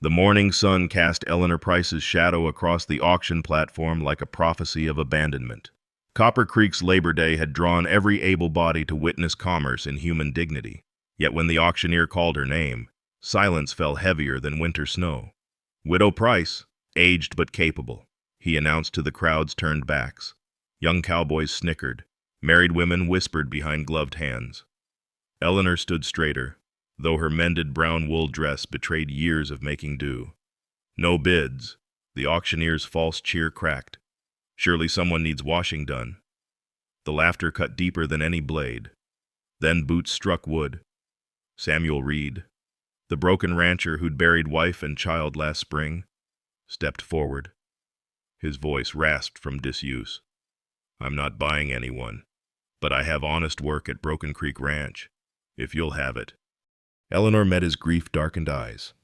The morning sun cast Eleanor Price's shadow across the auction platform like a prophecy of abandonment. Copper Creek's Labor Day had drawn every able body to witness commerce in human dignity. Yet when the auctioneer called her name, silence fell heavier than winter snow. "Widow Price, aged but capable," he announced to the crowd's turned backs. Young cowboys snickered. Married women whispered behind gloved hands. Eleanor stood straighter, though her mended brown wool dress betrayed years of making do. No bids. The auctioneer's false cheer cracked. Surely someone needs washing done. The laughter cut deeper than any blade. Then boots struck wood. Samuel Reed, the broken rancher who'd buried wife and child last spring, stepped forward. His voice rasped from disuse. "I'm not buying anyone, but I have honest work at Broken Creek Ranch, if you'll have it." Eleanor met his grief-darkened eyes.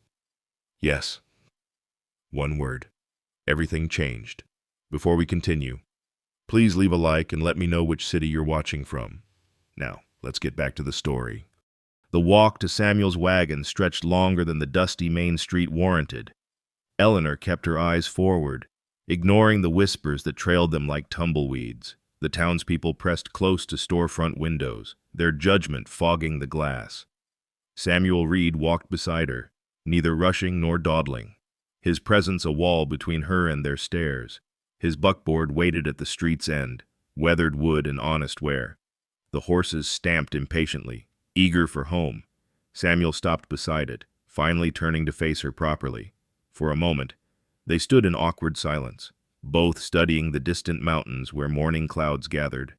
"Yes." One word. Everything changed. Before we continue, please leave a like and let me know which city you're watching from. Now, let's get back to the story. The walk to Samuel's wagon stretched longer than the dusty main street warranted. Eleanor kept her eyes forward, ignoring the whispers that trailed them like tumbleweeds. The townspeople pressed close to storefront windows, their judgment fogging the glass. Samuel Reed walked beside her, neither rushing nor dawdling, his presence a wall between her and their stares. His buckboard waited at the street's end, weathered wood and honest wear. The horses stamped impatiently, eager for home. Samuel stopped beside it, finally turning to face her properly. For a moment, they stood in awkward silence, both studying the distant mountains where morning clouds gathered.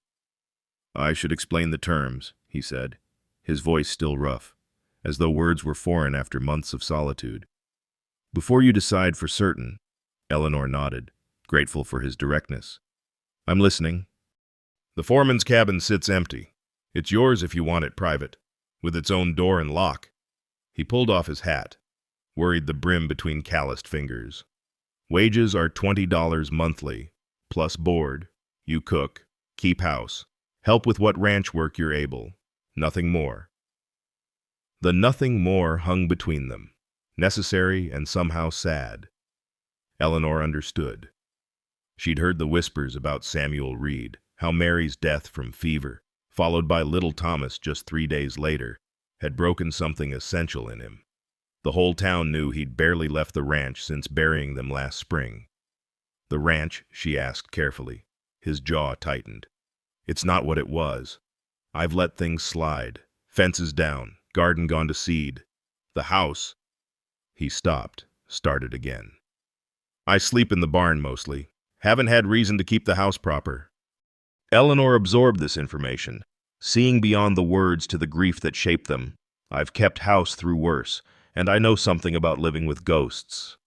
"I should explain the terms," he said, his voice still rough, as though words were foreign after months of solitude. "Before you decide for certain," Eleanor nodded, grateful for his directness. "I'm listening." "The foreman's cabin sits empty. It's yours if you want it private, with its own door and lock." He pulled off his hat, worried the brim between calloused fingers. "Wages are $20 monthly, plus board. You cook, keep house, help with what ranch work you're able. Nothing more." The nothing more hung between them, necessary and somehow sad. Eleanor understood. She'd heard the whispers about Samuel Reed, how Mary's death from fever, followed by little Thomas just 3 days later, had broken something essential in him. The whole town knew he'd barely left the ranch since burying them last spring. "The ranch?" she asked carefully. His jaw tightened. "It's not what it was. I've let things slide. Fences down, garden gone to seed. The house—" He stopped, started again. "I sleep in the barn mostly. Haven't had reason to keep the house proper." Eleanor absorbed this information, seeing beyond the words to the grief that shaped them. "I've kept house through worse, and I know something about living with ghosts."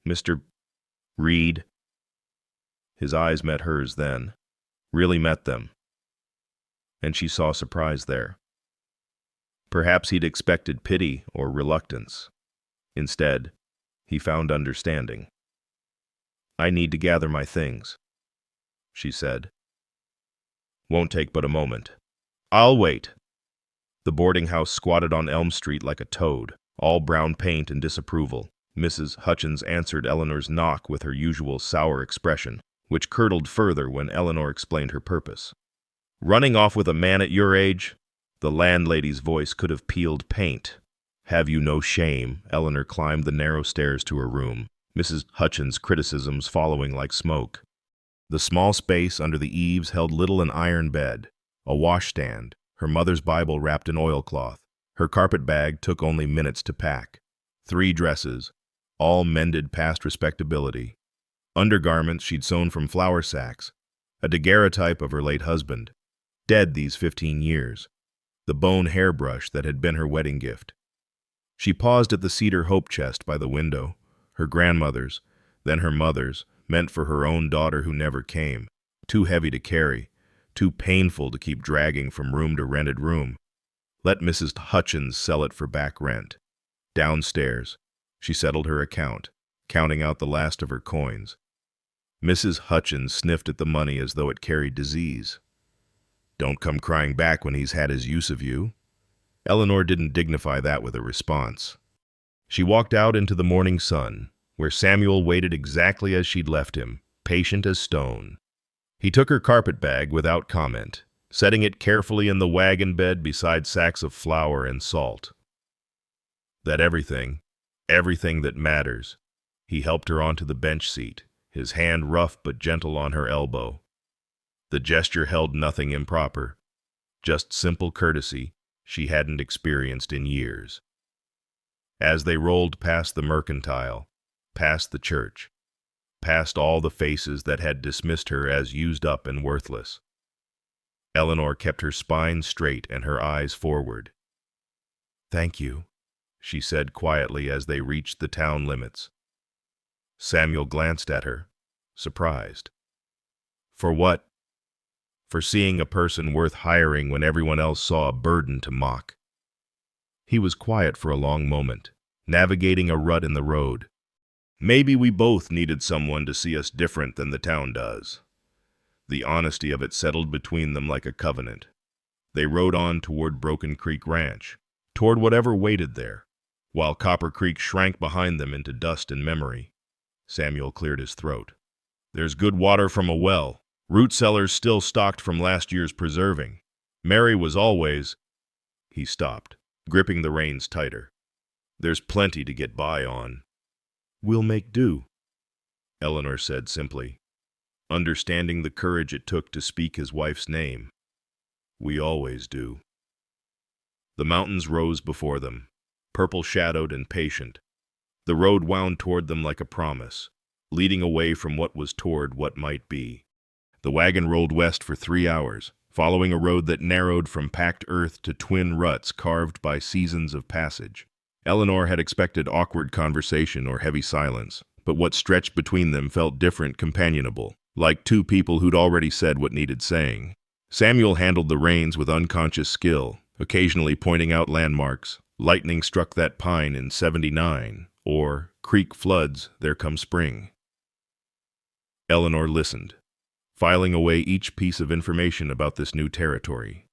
"Mr. Reed?" His eyes met hers then, really met them, and she saw surprise there. Perhaps he'd expected pity or reluctance. Instead, he found understanding. "I need to gather my things," she said. "Won't take but a moment." "I'll wait." The boarding house squatted on Elm Street like a toad, all brown paint and disapproval. Mrs. Hutchins answered Eleanor's knock with her usual sour expression, which curdled further when Eleanor explained her purpose. "Running off with a man at your age?" The landlady's voice could have peeled paint. "Have you no shame?" Eleanor climbed the narrow stairs to her room, Mrs. Hutchins' criticisms following like smoke. The small space under the eaves held little an iron bed, a washstand, her mother's Bible wrapped in oilcloth. Her carpet bag took only minutes to pack. 3 dresses, all mended past respectability. Undergarments she'd sewn from flour sacks, a daguerreotype of her late husband, dead these 15 years, the bone hairbrush that had been her wedding gift. She paused at the cedar hope chest by the window, her grandmother's, then her mother's, meant for her own daughter who never came, too heavy to carry, too painful to keep dragging from room to rented room. Let Mrs. Hutchins sell it for back rent. Downstairs, she settled her account, counting out the last of her coins. Mrs. Hutchins sniffed at the money as though it carried disease. "Don't come crying back when he's had his use of you." Eleanor didn't dignify that with a response. She walked out into the morning sun, where Samuel waited exactly as she'd left him, patient as stone. He took her carpet bag without comment, setting it carefully in the wagon bed beside sacks of flour and salt. That everything that matters. He helped her onto the bench seat, his hand rough but gentle on her elbow. The gesture held nothing improper, just simple courtesy she hadn't experienced in years. As they rolled past the mercantile, past the church, past all the faces that had dismissed her as used up and worthless, Eleanor kept her spine straight and her eyes forward. "Thank you," she said quietly as they reached the town limits. Samuel glanced at her, surprised. For what? For seeing a person worth hiring when everyone else saw a burden to mock. He was quiet for a long moment, navigating a rut in the road. Maybe we both needed someone to see us different than the town does. The honesty of it settled between them like a covenant. They rode on toward Broken Creek Ranch, toward whatever waited there, while Copper Creek shrank behind them into dust and memory. Samuel cleared his throat. "There's good water from a well, root cellars still stocked from last year's preserving. Mary was always—" He stopped, gripping the reins tighter. "There's plenty to get by on." "We'll make do," Eleanor said simply, understanding the courage it took to speak his wife's name. "We always do." The mountains rose before them, purple-shadowed and patient. The road wound toward them like a promise, leading away from what was toward what might be. The wagon rolled west for 3 hours, following a road that narrowed from packed earth to twin ruts carved by seasons of passage. Eleanor had expected awkward conversation or heavy silence, but what stretched between them felt different, companionable, like two people who'd already said what needed saying. Samuel handled the reins with unconscious skill, occasionally pointing out landmarks. Lightning struck that pine in '79, or creek floods, there come spring. Eleanor listened, filing away each piece of information about this new territory.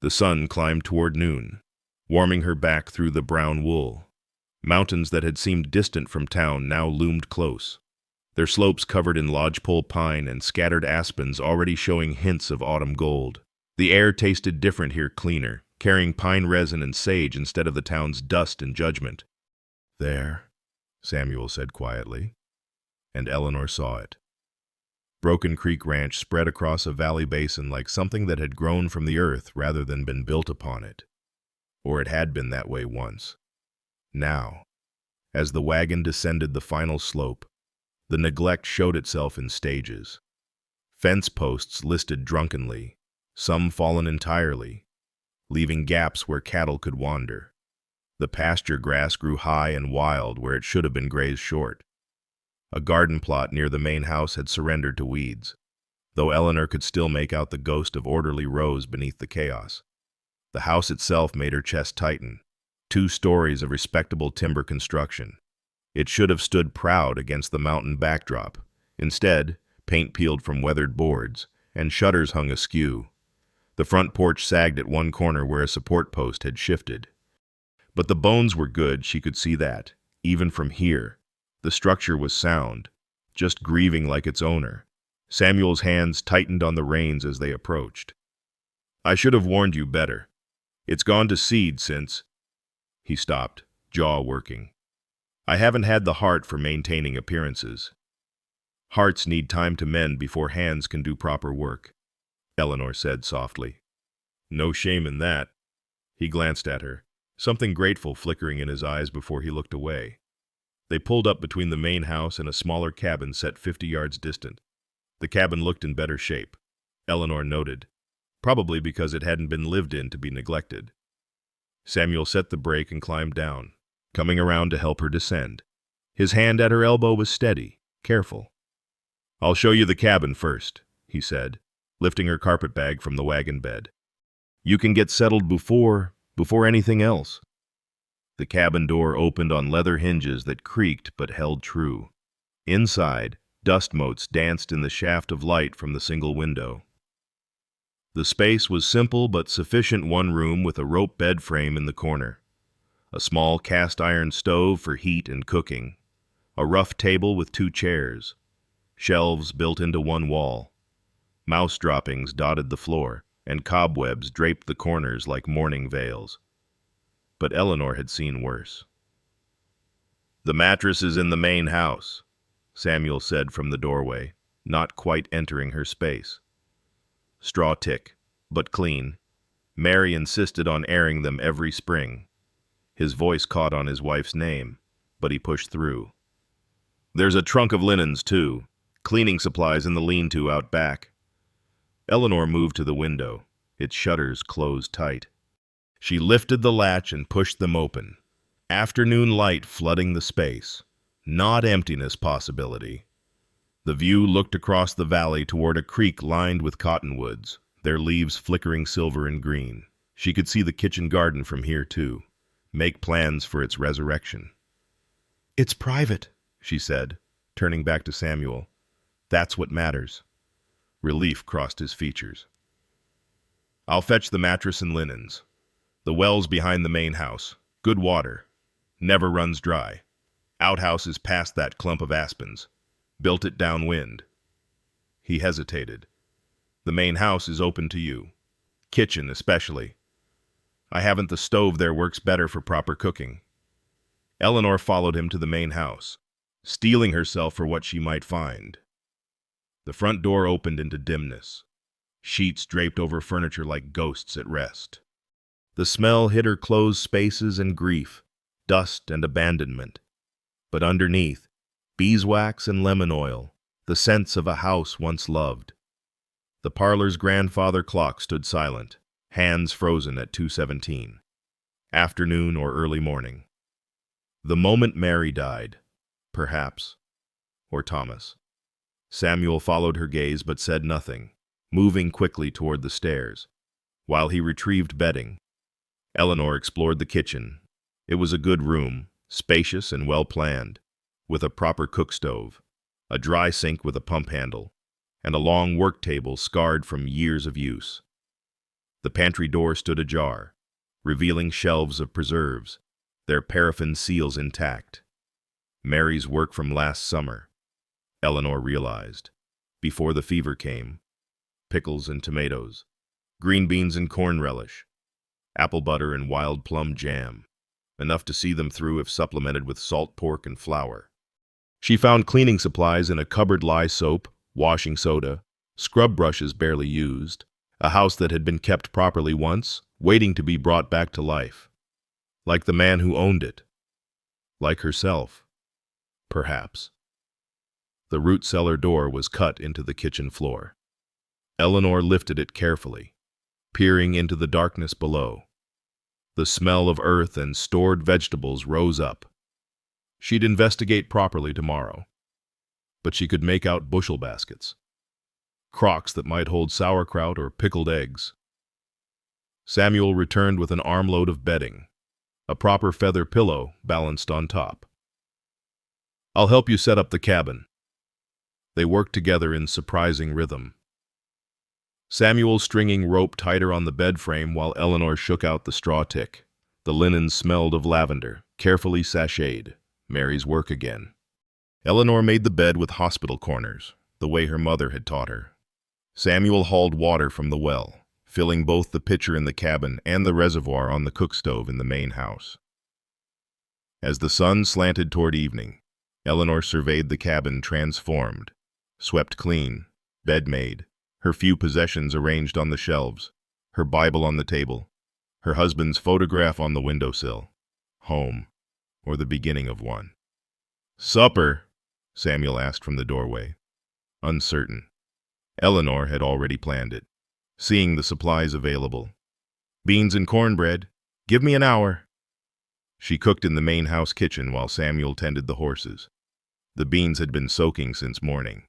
The sun climbed toward noon, warming her back through the brown wool. Mountains that had seemed distant from town now loomed close, their slopes covered in lodgepole pine and scattered aspens already showing hints of autumn gold. The air tasted different here, cleaner, carrying pine resin and sage instead of the town's dust and judgment. "There," Samuel said quietly, and Eleanor saw it. Broken Creek Ranch spread across a valley basin like something that had grown from the earth rather than been built upon it. Or it had been that way once. Now, as the wagon descended the final slope, the neglect showed itself in stages. Fence posts listed drunkenly, some fallen entirely, leaving gaps where cattle could wander. The pasture grass grew high and wild where it should have been grazed short. A garden plot near the main house had surrendered to weeds, though Eleanor could still make out the ghost of orderly rows beneath the chaos. The house itself made her chest tighten, 2 stories of respectable timber construction. It should have stood proud against the mountain backdrop. Instead, paint peeled from weathered boards, and shutters hung askew. The front porch sagged at one corner where a support post had shifted. But the bones were good, she could see that, even from here. The structure was sound, just grieving like its owner. Samuel's hands tightened on the reins as they approached. "I should have warned you better. It's gone to seed since—" He stopped, jaw working. "I haven't had the heart for maintaining appearances. Hearts need time to mend before hands can do proper work," Eleanor said softly. "No shame in that." He glanced at her, something grateful flickering in his eyes before he looked away. They pulled up between the main house and a smaller cabin set 50 yards distant. The cabin looked in better shape, Eleanor noted, probably because it hadn't been lived in to be neglected. Samuel set the brake and climbed down, coming around to help her descend. His hand at her elbow was steady, careful. "I'll show you the cabin first," he said, lifting her carpet bag from the wagon bed. "You can get settled before anything else." The cabin door opened on leather hinges that creaked but held true. Inside, dust motes danced in the shaft of light from the single window. The space was simple but sufficient, one room with a rope bed frame in the corner. A small cast-iron stove for heat and cooking, a rough table with 2 chairs, shelves built into one wall. Mouse droppings dotted the floor, and cobwebs draped the corners like mourning veils. But Eleanor had seen worse. "The mattress is in the main house," Samuel said from the doorway, not quite entering her space. Straw tick, but clean. Mary insisted on airing them every spring. His voice caught on his wife's name, but he pushed through. "There's a trunk of linens, too. Cleaning supplies in the lean-to out back." Eleanor moved to the window. Its shutters closed tight. She lifted the latch and pushed them open. Afternoon light flooding the space. Not emptiness possibility. The view looked across the valley toward a creek lined with cottonwoods, their leaves flickering silver and green. She could see the kitchen garden from here, too. Make plans for its resurrection. "It's private," she said, turning back to Samuel. "That's what matters." Relief crossed his features. "I'll fetch the mattress and linens. The well's behind the main house. Good water. Never runs dry. Outhouse is past that clump of aspens. Built it downwind." He hesitated. "The main house is open to you. Kitchen especially. I haven't the stove there works better for proper cooking." Eleanor followed him to the main house, steeling herself for what she might find. The front door opened into dimness. Sheets draped over furniture like ghosts at rest. The smell hid her closed spaces and grief, dust and abandonment. But underneath, beeswax and lemon oil, the scents of a house once loved. The parlor's grandfather clock stood silent, hands frozen at 2:17. Afternoon or early morning. The moment Mary died, perhaps, or Thomas. Samuel followed her gaze but said nothing, moving quickly toward the stairs. While he retrieved bedding, Eleanor explored the kitchen. It was a good room, spacious and well-planned, with a proper cook stove, a dry sink with a pump handle, and a long work table scarred from years of use. The pantry door stood ajar, revealing shelves of preserves, their paraffin seals intact. Mary's work from last summer, Eleanor realized, before the fever came. Pickles and tomatoes, green beans and corn relish, apple butter and wild plum jam, enough to see them through if supplemented with salt pork and flour. She found cleaning supplies in a cupboard, lye soap, washing soda, scrub brushes barely used, a house that had been kept properly once, waiting to be brought back to life. Like the man who owned it. Like herself. Perhaps. The root cellar door was cut into the kitchen floor. Eleanor lifted it carefully, peering into the darkness below. The smell of earth and stored vegetables rose up. She'd investigate properly tomorrow, but she could make out bushel baskets, crocks that might hold sauerkraut or pickled eggs. Samuel returned with an armload of bedding, a proper feather pillow balanced on top. "I'll help you set up the cabin." They worked together in surprising rhythm. Samuel stringing rope tighter on the bed frame while Eleanor shook out the straw tick. The linen smelled of lavender, carefully sashayed. Mary's work again. Eleanor made the bed with hospital corners, the way her mother had taught her. Samuel hauled water from the well, filling both the pitcher in the cabin and the reservoir on the cook stove in the main house. As the sun slanted toward evening, Eleanor surveyed the cabin transformed, swept clean, bed made, her few possessions arranged on the shelves, her Bible on the table, her husband's photograph on the windowsill. Home, or the beginning of one. "Supper?" Samuel asked from the doorway, uncertain. Eleanor had already planned it, seeing the supplies available. "Beans and cornbread. Give me an hour." She cooked in the main house kitchen while Samuel tended the horses. The beans had been soaking since morning.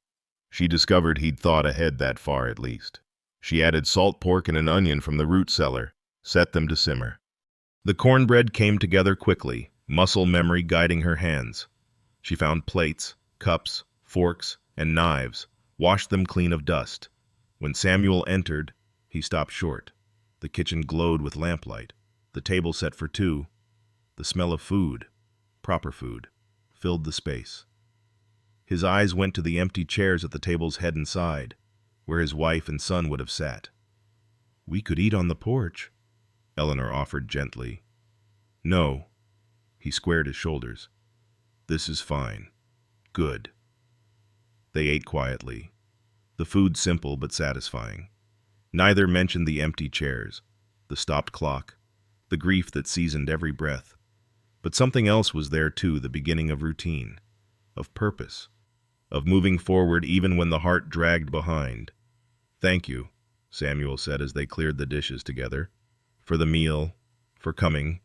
She discovered he'd thought ahead that far at least. She added salt pork and an onion from the root cellar, set them to simmer. The cornbread came together quickly, muscle memory guiding her hands. She found plates, cups, forks, and knives, washed them clean of dust. When Samuel entered, he stopped short. The kitchen glowed with lamplight, the table set for two. The smell of food, proper food, filled the space. His eyes went to the empty chairs at the table's head and side, where his wife and son would have sat. "We could eat on the porch," Eleanor offered gently. "No." He squared his shoulders. "This is fine. Good." They ate quietly. The food simple but satisfying. Neither mentioned the empty chairs, the stopped clock, the grief that seasoned every breath. But something else was there too, the beginning of routine, of purpose, of moving forward even when the heart dragged behind. "Thank you," Samuel said as they cleared the dishes together, "for the meal, for coming."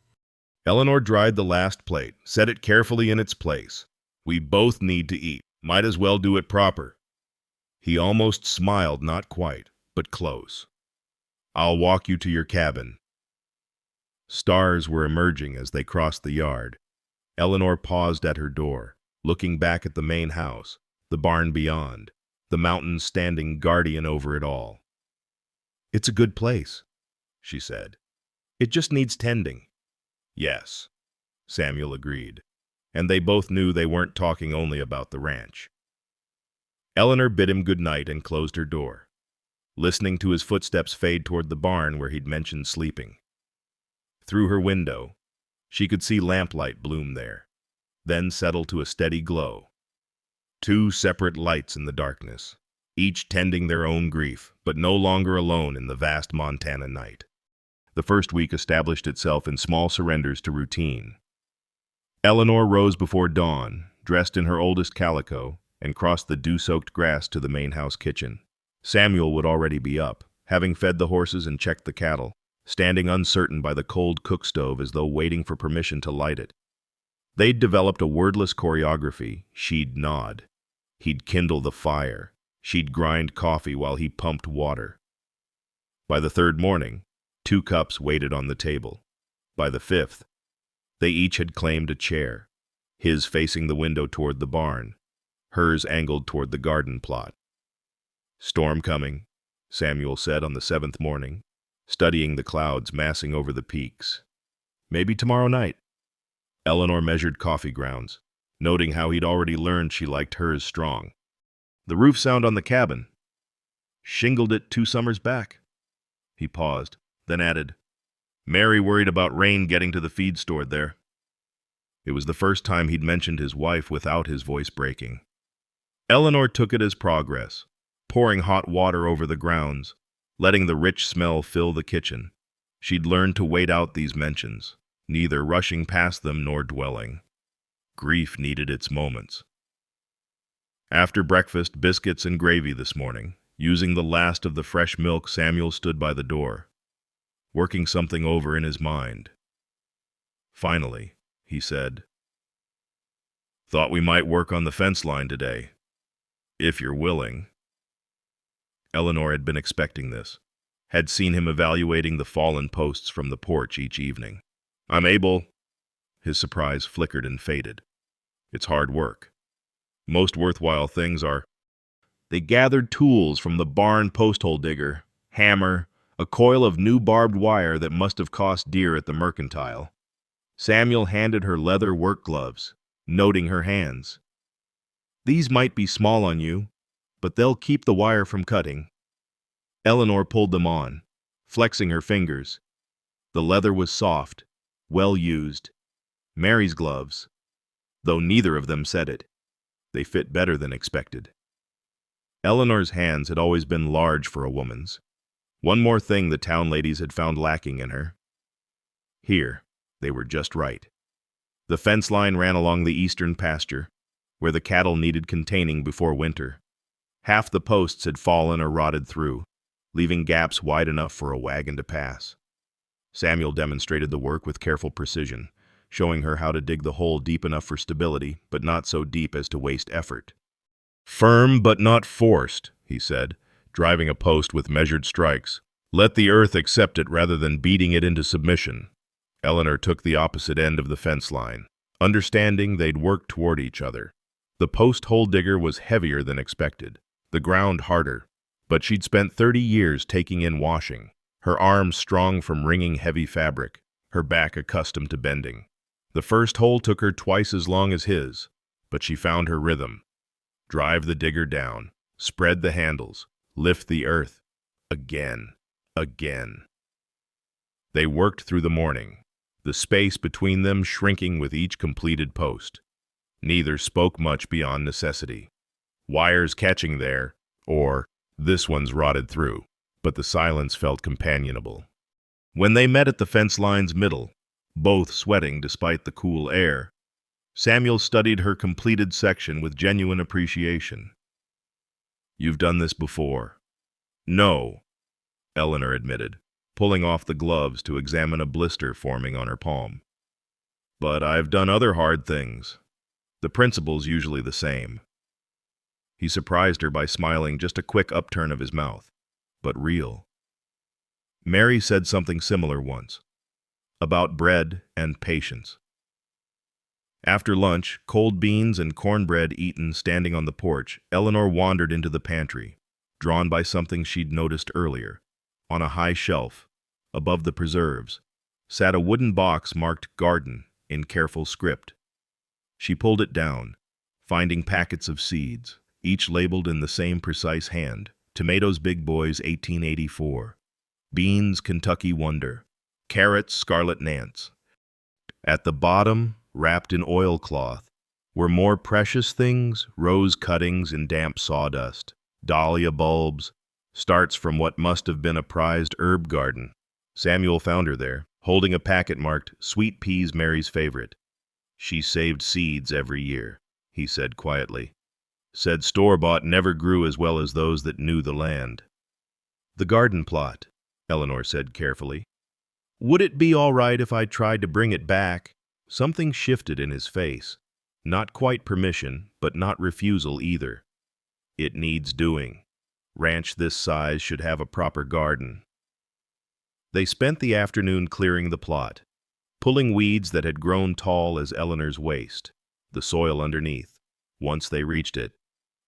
Eleanor dried the last plate, set it carefully in its place. "We both need to eat. Might as well do it proper." He almost smiled, not quite, but close. "I'll walk you to your cabin." Stars were emerging as they crossed the yard. Eleanor paused at her door, looking back at the main house, the barn beyond, the mountains standing guardian over it all. "It's a good place," she said. "It just needs tending." "Yes," Samuel agreed, and they both knew they weren't talking only about the ranch. Eleanor bid him good night and closed her door, listening to his footsteps fade toward the barn where he'd mentioned sleeping. Through her window, she could see lamplight bloom there, then settle to a steady glow. Two separate lights in the darkness, each tending their own grief, but no longer alone in the vast Montana night. The first week established itself in small surrenders to routine. Eleanor rose before dawn, dressed in her oldest calico, and crossed the dew-soaked grass to the main house kitchen. Samuel would already be up, having fed the horses and checked the cattle, standing uncertain by the cold cook stove as though waiting for permission to light it. They'd developed a wordless choreography. She'd nod. He'd kindle the fire. She'd grind coffee while he pumped water. By the third morning, 2 cups waited on the table. By the 5th, they each had claimed a chair, his facing the window toward the barn, hers angled toward the garden plot. "Storm coming," Samuel said on the 7th morning, studying the clouds massing over the peaks. "Maybe tomorrow night." Eleanor measured coffee grounds, noting how he'd already learned she liked hers strong. "The roof sound on the cabin. Shingled it 2 summers back." He paused, then added, "Mary worried about rain getting to the feed stored there." It was the first time he'd mentioned his wife without his voice breaking. Eleanor took it as progress, pouring hot water over the grounds, letting the rich smell fill the kitchen. She'd learned to wait out these mentions, neither rushing past them nor dwelling. Grief needed its moments. After breakfast, biscuits and gravy this morning. Using the last of the fresh milk, Samuel stood by the door, working something over in his mind. "Finally," he said. "Thought we might work on the fence line today, if you're willing." Eleanor had been expecting this, had seen him evaluating the fallen posts from the porch each evening. "I'm able." His surprise flickered and faded. "It's hard work. Most worthwhile things are—" They gathered tools from the barn post-hole digger, hammer, a coil of new barbed wire that must have cost dear at the mercantile. Samuel handed her leather work gloves, noting her hands. "These might be small on you, but they'll keep the wire from cutting." Eleanor pulled them on, flexing her fingers. The leather was soft, well used. Mary's gloves, though neither of them said it, they fit better than expected. Eleanor's hands had always been large for a woman's. One more thing the town ladies had found lacking in her. Here, they were just right. The fence line ran along the eastern pasture, where the cattle needed containing before winter. Half the posts had fallen or rotted through, leaving gaps wide enough for a wagon to pass. Samuel demonstrated the work with careful precision, showing her how to dig the hole deep enough for stability, but not so deep as to waste effort. "Firm but not forced," he said, driving a post with measured strikes. "Let the earth accept it rather than beating it into submission." Eleanor took the opposite end of the fence line, understanding they'd work toward each other. The post-hole digger was heavier than expected, the ground harder, but she'd spent 30 years taking in washing, her arms strong from wringing heavy fabric, her back accustomed to bending. The first hole took her twice as long as his, but she found her rhythm. Drive the digger down, spread the handles, lift the earth. Again, again. They worked through the morning, the space between them shrinking with each completed post. Neither spoke much beyond necessity. Wires catching there, or this one's rotted through, but the silence felt companionable. When they met at the fence line's middle, both sweating despite the cool air, Samuel studied her completed section with genuine appreciation. "You've done this before." "No," Eleanor admitted, pulling off the gloves to examine a blister forming on her palm. "But I've done other hard things. The principle's usually the same." He surprised her by smiling, just a quick upturn of his mouth, but real. Mary said something similar once, about bread and patience. After lunch, cold beans and cornbread eaten standing on the porch, Eleanor wandered into the pantry, drawn by something she'd noticed earlier. On a high shelf, above the preserves, sat a wooden box marked "Garden" in careful script. She pulled it down, finding packets of seeds, each labeled in the same precise hand: tomatoes Big Boys 1884, beans Kentucky Wonder, carrots Scarlet Nance. At the bottom, wrapped in oilcloth, were more precious things: rose cuttings in damp sawdust, dahlia bulbs, starts from what must have been a prized herb garden. Samuel found her there, holding a packet marked "Sweet Peas, Mary's Favorite." "She saved seeds every year," he said quietly. "Said store-bought never grew as well as those that knew the land." "The garden plot," Eleanor said carefully. "Would it be all right if I tried to bring it back?" Something shifted in his face. Not quite permission, but not refusal either. "It needs doing. Ranch this size should have a proper garden." They spent the afternoon clearing the plot, pulling weeds that had grown tall as Eleanor's waist. The soil underneath, once they reached it,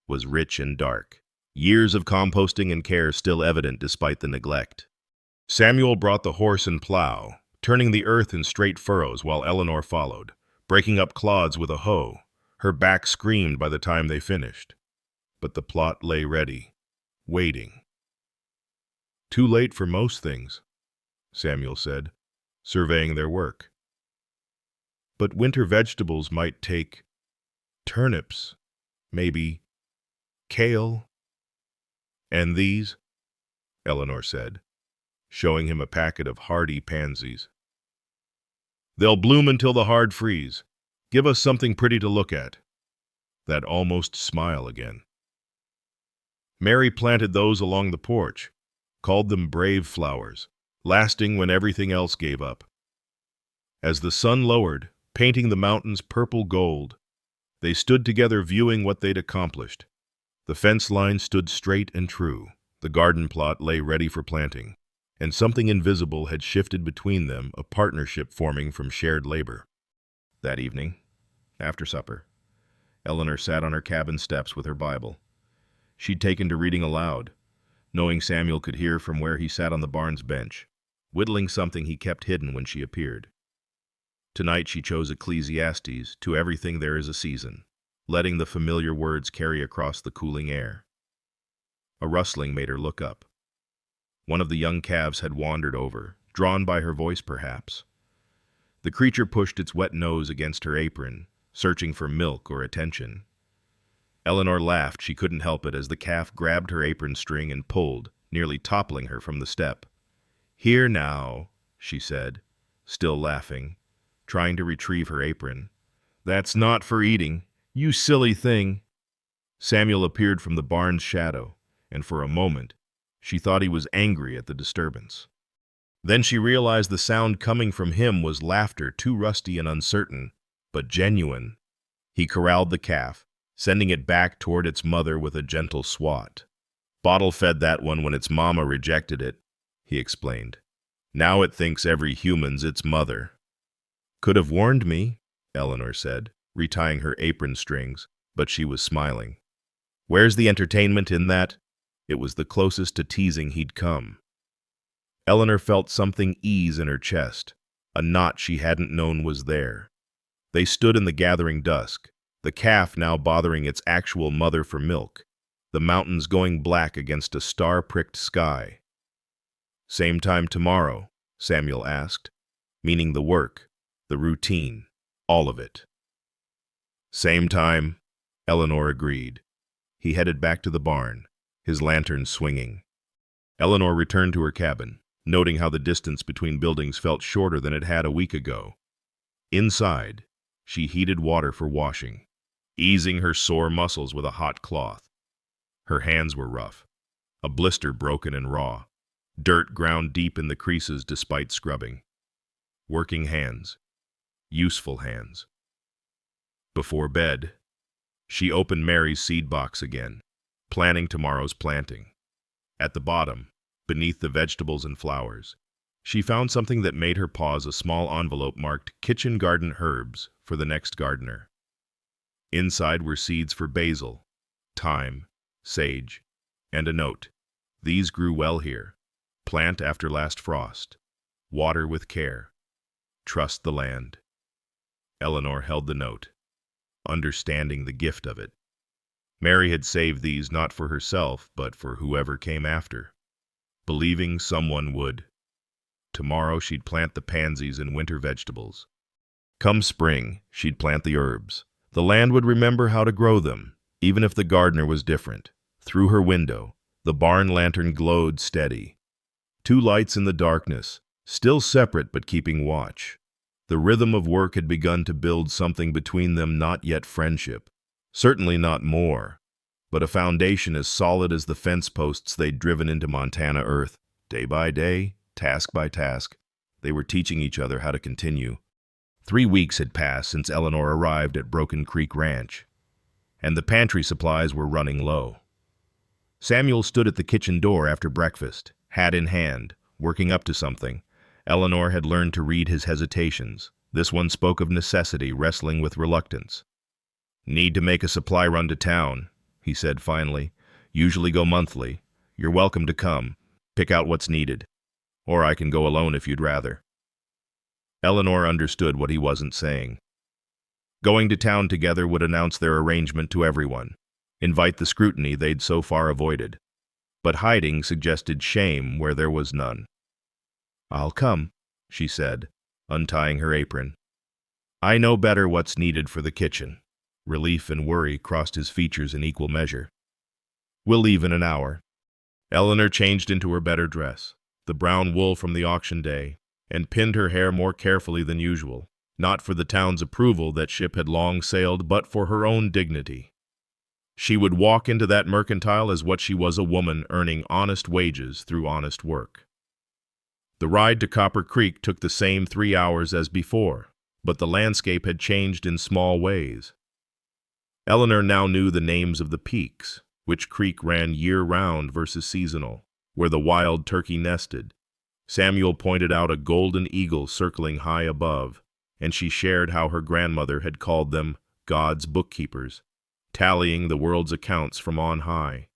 was rich and dark, years of composting and care still evident despite the neglect. Samuel brought the horse and plow, turning the earth in straight furrows while Eleanor followed, breaking up clods with a hoe. Her back screamed by the time they finished. But the plot lay ready, waiting. "Too late for most things," Samuel said, surveying their work. "But winter vegetables might take turnips, maybe kale." "And these," Eleanor said, showing him a packet of hardy pansies. "They'll bloom until the hard freeze. Give us something pretty to look at." That almost smile again. Mary planted those along the porch, called them brave flowers, lasting when everything else gave up. As the sun lowered, painting the mountains purple gold, they stood together viewing what they'd accomplished. The fence line stood straight and true. The garden plot lay ready for planting, and something invisible had shifted between them, a partnership forming from shared labor. That evening, after supper, Eleanor sat on her cabin steps with her Bible. She'd taken to reading aloud, knowing Samuel could hear from where he sat on the barn's bench, whittling something he kept hidden when she appeared. Tonight she chose Ecclesiastes, "To everything there is a season," letting the familiar words carry across the cooling air. A rustling made her look up. One of the young calves had wandered over, drawn by her voice perhaps. The creature pushed its wet nose against her apron, searching for milk or attention. Eleanor laughed, she couldn't help it, as the calf grabbed her apron string and pulled, nearly toppling her from the step. "Here now," she said, still laughing, trying to retrieve her apron. "That's not for eating, you silly thing." Samuel appeared from the barn's shadow, and for a moment, she thought he was angry at the disturbance. Then she realized the sound coming from him was laughter, too rusty and uncertain, but genuine. He corralled the calf, sending it back toward its mother with a gentle swat. "Bottle-fed that one when its mama rejected it," he explained. "Now it thinks every human's its mother." "Could have warned me," Eleanor said, retying her apron strings, but she was smiling. "Where's the entertainment in that?" It was the closest to teasing he'd come. Eleanor felt something ease in her chest, a knot she hadn't known was there. They stood in the gathering dusk, the calf now bothering its actual mother for milk, the mountains going black against a star-pricked sky. "Same time tomorrow?" Samuel asked, meaning the work, the routine, all of it. "Same time," Eleanor agreed. He headed back to the barn, his lantern swinging. Eleanor returned to her cabin, noting how the distance between buildings felt shorter than it had a week ago. Inside, she heated water for washing, easing her sore muscles with a hot cloth. Her hands were rough, a blister broken and raw, dirt ground deep in the creases despite scrubbing. Working hands, useful hands. Before bed, she opened Mary's seed box again, planning tomorrow's planting. At the bottom, beneath the vegetables and flowers, she found something that made her pause, a small envelope marked "Kitchen Garden Herbs for the Next Gardener." Inside were seeds for basil, thyme, sage, and a note. "These grew well here. Plant after last frost. Water with care. Trust the land." Eleanor held the note, understanding the gift of it. Mary had saved these not for herself, but for whoever came after, believing someone would. Tomorrow she'd plant the pansies and winter vegetables. Come spring, she'd plant the herbs. The land would remember how to grow them, even if the gardener was different. Through her window, the barn lantern glowed steady. Two lights in the darkness, still separate but keeping watch. The rhythm of work had begun to build something between them, not yet friendship. Certainly not more, but a foundation as solid as the fence posts they'd driven into Montana earth. Day by day, task by task, they were teaching each other how to continue. 3 weeks had passed since Eleanor arrived at Broken Creek Ranch, and the pantry supplies were running low. Samuel stood at the kitchen door after breakfast, hat in hand, working up to something. Eleanor had learned to read his hesitations. This one spoke of necessity wrestling with reluctance. "Need to make a supply run to town," he said finally. "Usually go monthly. You're welcome to come. Pick out what's needed. Or I can go alone if you'd rather." Eleanor understood what he wasn't saying. Going to town together would announce their arrangement to everyone, invite the scrutiny they'd so far avoided. But hiding suggested shame where there was none. "I'll come," she said, untying her apron. "I know better what's needed for the kitchen." Relief and worry crossed his features in equal measure. "We'll leave in an hour." Eleanor changed into her better dress, the brown wool from the auction day, and pinned her hair more carefully than usual, not for the town's approval that ship had long sailed, but for her own dignity. She would walk into that mercantile as what she was, a woman earning honest wages through honest work. The ride to Copper Creek took the same 3 hours as before, but the landscape had changed in small ways. Eleanor now knew the names of the peaks, which creek ran year-round versus seasonal, where the wild turkey nested. Samuel pointed out a golden eagle circling high above, and she shared how her grandmother had called them God's bookkeepers, tallying the world's accounts from on high.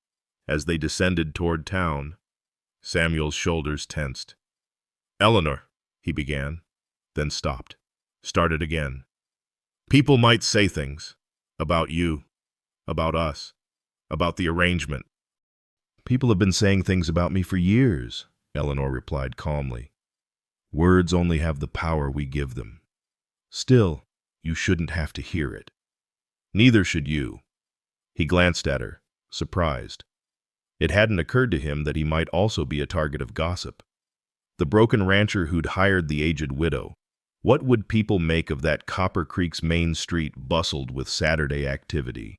As they descended toward town, Samuel's shoulders tensed. "Eleanor," he began, then stopped, started again. "People might say things about you, about us, about the arrangement." "People have been saying things about me for years," Eleanor replied calmly. "Words only have the power we give them. Still, you shouldn't have to hear it. Neither should you." He glanced at her, surprised. It hadn't occurred to him that he might also be a target of gossip. The broken rancher who'd hired the aged widow. What would people make of that Copper Creek's main street bustled with Saturday activity?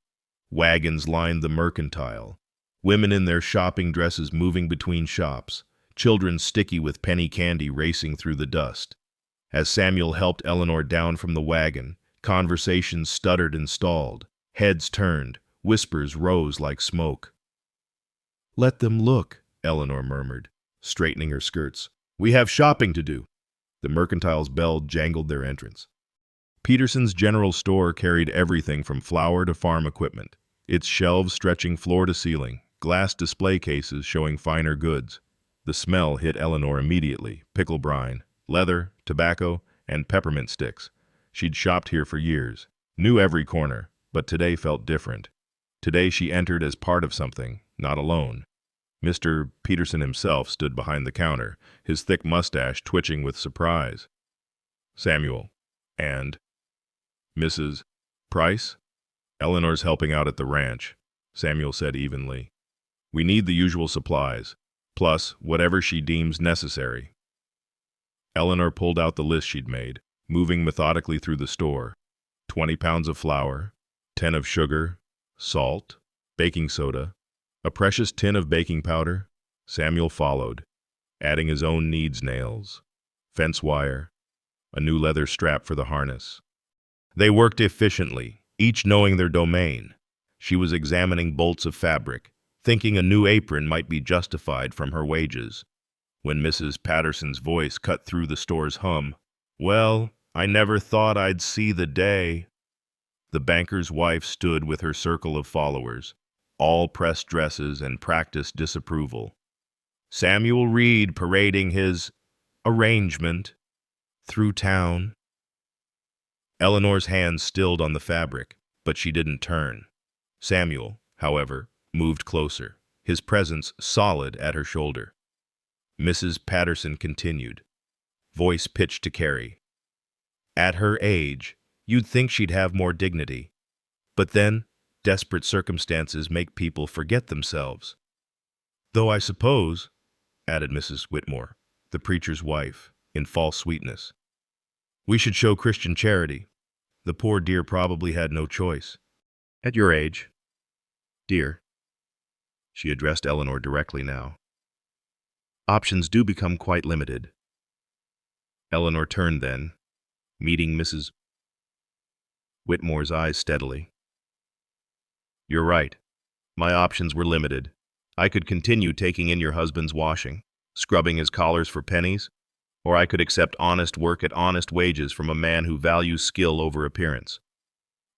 Wagons lined the mercantile, women in their shopping dresses moving between shops, children sticky with penny candy racing through the dust. As Samuel helped Eleanor down from the wagon, conversations stuttered and stalled, heads turned, whispers rose like smoke. "Let them look," Eleanor murmured, straightening her skirts. "We have shopping to do." The mercantile's bell jangled their entrance. Peterson's general store carried everything from flour to farm equipment, its shelves stretching floor to ceiling, glass display cases showing finer goods. The smell hit Eleanor immediately: pickle brine, leather, tobacco, and peppermint sticks. She'd shopped here for years, knew every corner, but today felt different. Today she entered as part of something, not alone. Mr. Peterson himself stood behind the counter, his thick mustache twitching with surprise. Samuel. And Mrs. Price? Eleanor's helping out at the ranch, Samuel said evenly. We need the usual supplies, plus whatever she deems necessary. Eleanor pulled out the list she'd made, moving methodically through the store. 20 pounds of flour, 10 of sugar, salt, baking soda, a precious tin of baking powder. Samuel followed, adding his own needs nails, fence wire, a new leather strap for the harness. They worked efficiently, each knowing their domain. She was examining bolts of fabric, thinking a new apron might be justified from her wages, when Mrs. Patterson's voice cut through the store's hum. Well, I never thought I'd see the day. The banker's wife stood with her circle of followers, all pressed dresses and practiced disapproval. Samuel Reed parading his arrangement through town. Eleanor's hands stilled on the fabric, but she didn't turn. Samuel, however, moved closer, his presence solid at her shoulder. Mrs. Patterson continued, voice pitched to Carrie. At her age, you'd think she'd have more dignity. But then, desperate circumstances make people forget themselves. Though I suppose, added Mrs. Whitmore, the preacher's wife, in false sweetness, we should show Christian charity. The poor dear probably had no choice. At your age, dear, she addressed Eleanor directly now, options do become quite limited. Eleanor turned then, meeting Mrs. Whitmore's eyes steadily. You're right. My options were limited. I could continue taking in your husband's washing, scrubbing his collars for pennies, or I could accept honest work at honest wages from a man who values skill over appearance.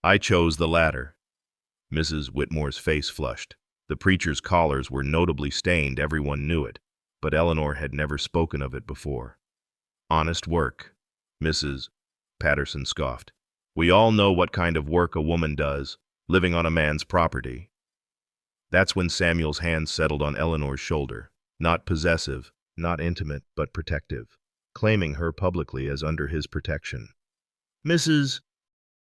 I chose the latter. Mrs. Whitmore's face flushed. The preacher's collars were notably stained, everyone knew it, but Eleanor had never spoken of it before. Honest work, Mrs. Patterson scoffed. We all know what kind of work a woman does, living on a man's property. That's when Samuel's hand settled on Eleanor's shoulder, not possessive, not intimate, but protective, claiming her publicly as under his protection. Mrs.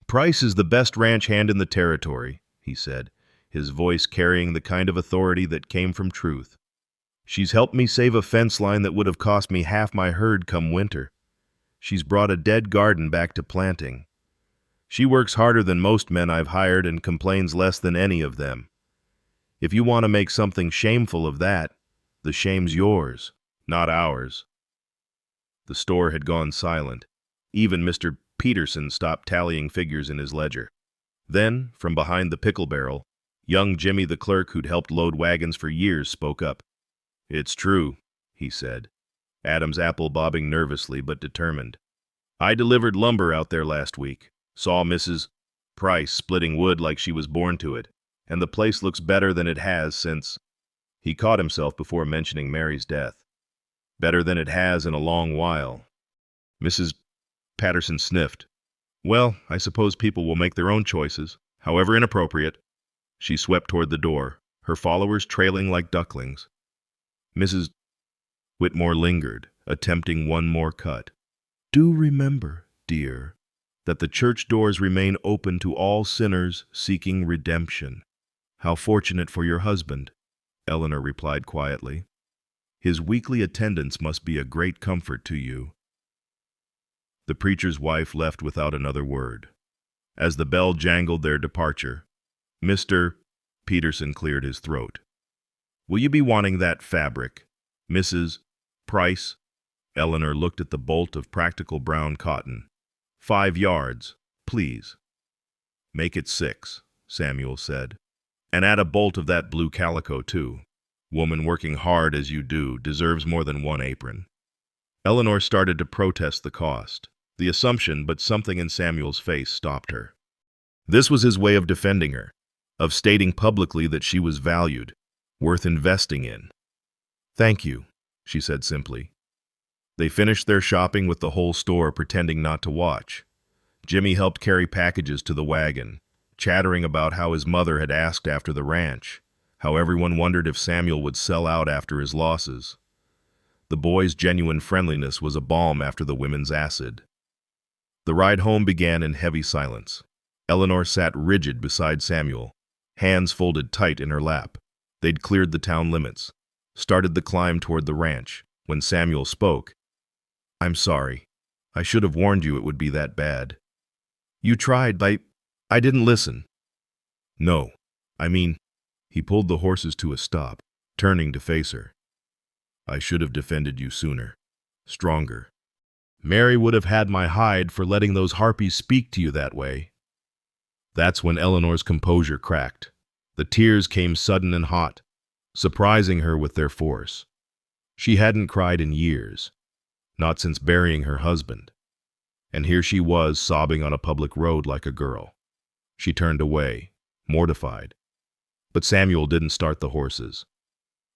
Price is the best ranch hand in the territory, he said, his voice carrying the kind of authority that came from truth. She's helped me save a fence line that would have cost me half my herd come winter. She's brought a dead garden back to planting. She works harder than most men I've hired and complains less than any of them. If you want to make something shameful of that, the shame's yours, not ours. The store had gone silent. Even Mr. Peterson stopped tallying figures in his ledger. Then, from behind the pickle barrel, young Jimmy the clerk who'd helped load wagons for years spoke up. It's true, he said, Adam's apple bobbing nervously but determined. I delivered lumber out there last week. Saw Mrs. Price splitting wood like she was born to it, and the place looks better than it has since... He caught himself before mentioning Mary's death. Better than it has in a long while. Mrs. Patterson sniffed. Well, I suppose people will make their own choices, however inappropriate. She swept toward the door, her followers trailing like ducklings. Mrs. Whitmore lingered, attempting one more cut. Do remember, dear, that the church doors remain open to all sinners seeking redemption. How fortunate for your husband, Eleanor replied quietly. His weekly attendance must be a great comfort to you. The preacher's wife left without another word. As the bell jangled their departure, Mr. Peterson cleared his throat. Will you be wanting that fabric, Mrs. Price? Eleanor looked at the bolt of practical brown cotton. 5 yards, please. Make it 6, Samuel said. And add a bolt of that blue calico, too. Woman working hard as you do deserves more than one apron. Eleanor started to protest the cost, the assumption, but something in Samuel's face stopped her. This was his way of defending her, of stating publicly that she was valued, worth investing in. Thank you, she said simply. They finished their shopping with the whole store pretending not to watch. Jimmy helped carry packages to the wagon, chattering about how his mother had asked after the ranch, how everyone wondered if Samuel would sell out after his losses. The boy's genuine friendliness was a balm after the women's acid. The ride home began in heavy silence. Eleanor sat rigid beside Samuel, hands folded tight in her lap. They'd cleared the town limits, started the climb toward the ranch, when Samuel spoke. "I'm sorry. I should have warned you it would be that bad. You tried, but I didn't listen." "No, I mean," he pulled the horses to a stop, turning to face her. "I should have defended you sooner, stronger. Mary would have had my hide for letting those harpies speak to you that way." That's when Eleanor's composure cracked. The tears came sudden and hot, surprising her with their force. She hadn't cried in years, not since burying her husband. And here she was, sobbing on a public road like a girl. She turned away, mortified. But Samuel didn't start the horses.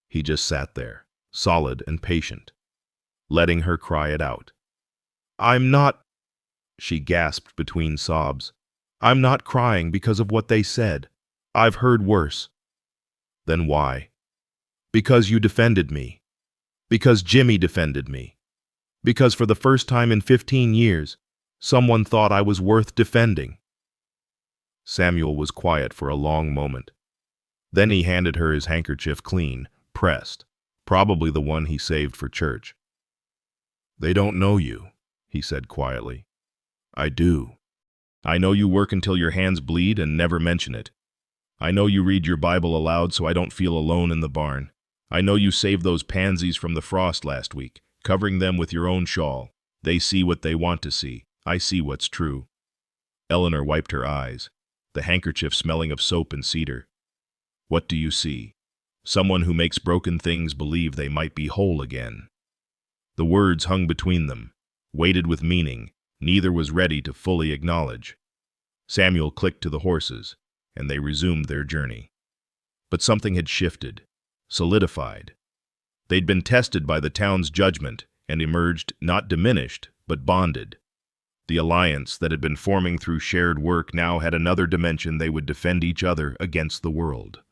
He just sat there, solid and patient, letting her cry it out. "I'm not," she gasped between sobs. "I'm not crying because of what they said. I've heard worse." "Then why?" "Because you defended me. Because Jimmy defended me. Because for the first time in 15 years, someone thought I was worth defending." Samuel was quiet for a long moment. Then he handed her his handkerchief, clean, pressed, probably the one he saved for church. "They don't know you," he said quietly. "I do. I know you work until your hands bleed and never mention it. I know you read your Bible aloud so I don't feel alone in the barn. I know you saved those pansies from the frost last week, covering them with your own shawl. They see what they want to see. I see what's true." Eleanor wiped her eyes, the handkerchief smelling of soap and cedar. "What do you see?" "Someone who makes broken things believe they might be whole again." The words hung between them, weighted with meaning neither was ready to fully acknowledge. Samuel clicked to the horses, and they resumed their journey. But something had shifted, solidified. They'd been tested by the town's judgment and emerged not diminished, but bonded. The alliance that had been forming through shared work now had another dimension. They would defend each other against the world.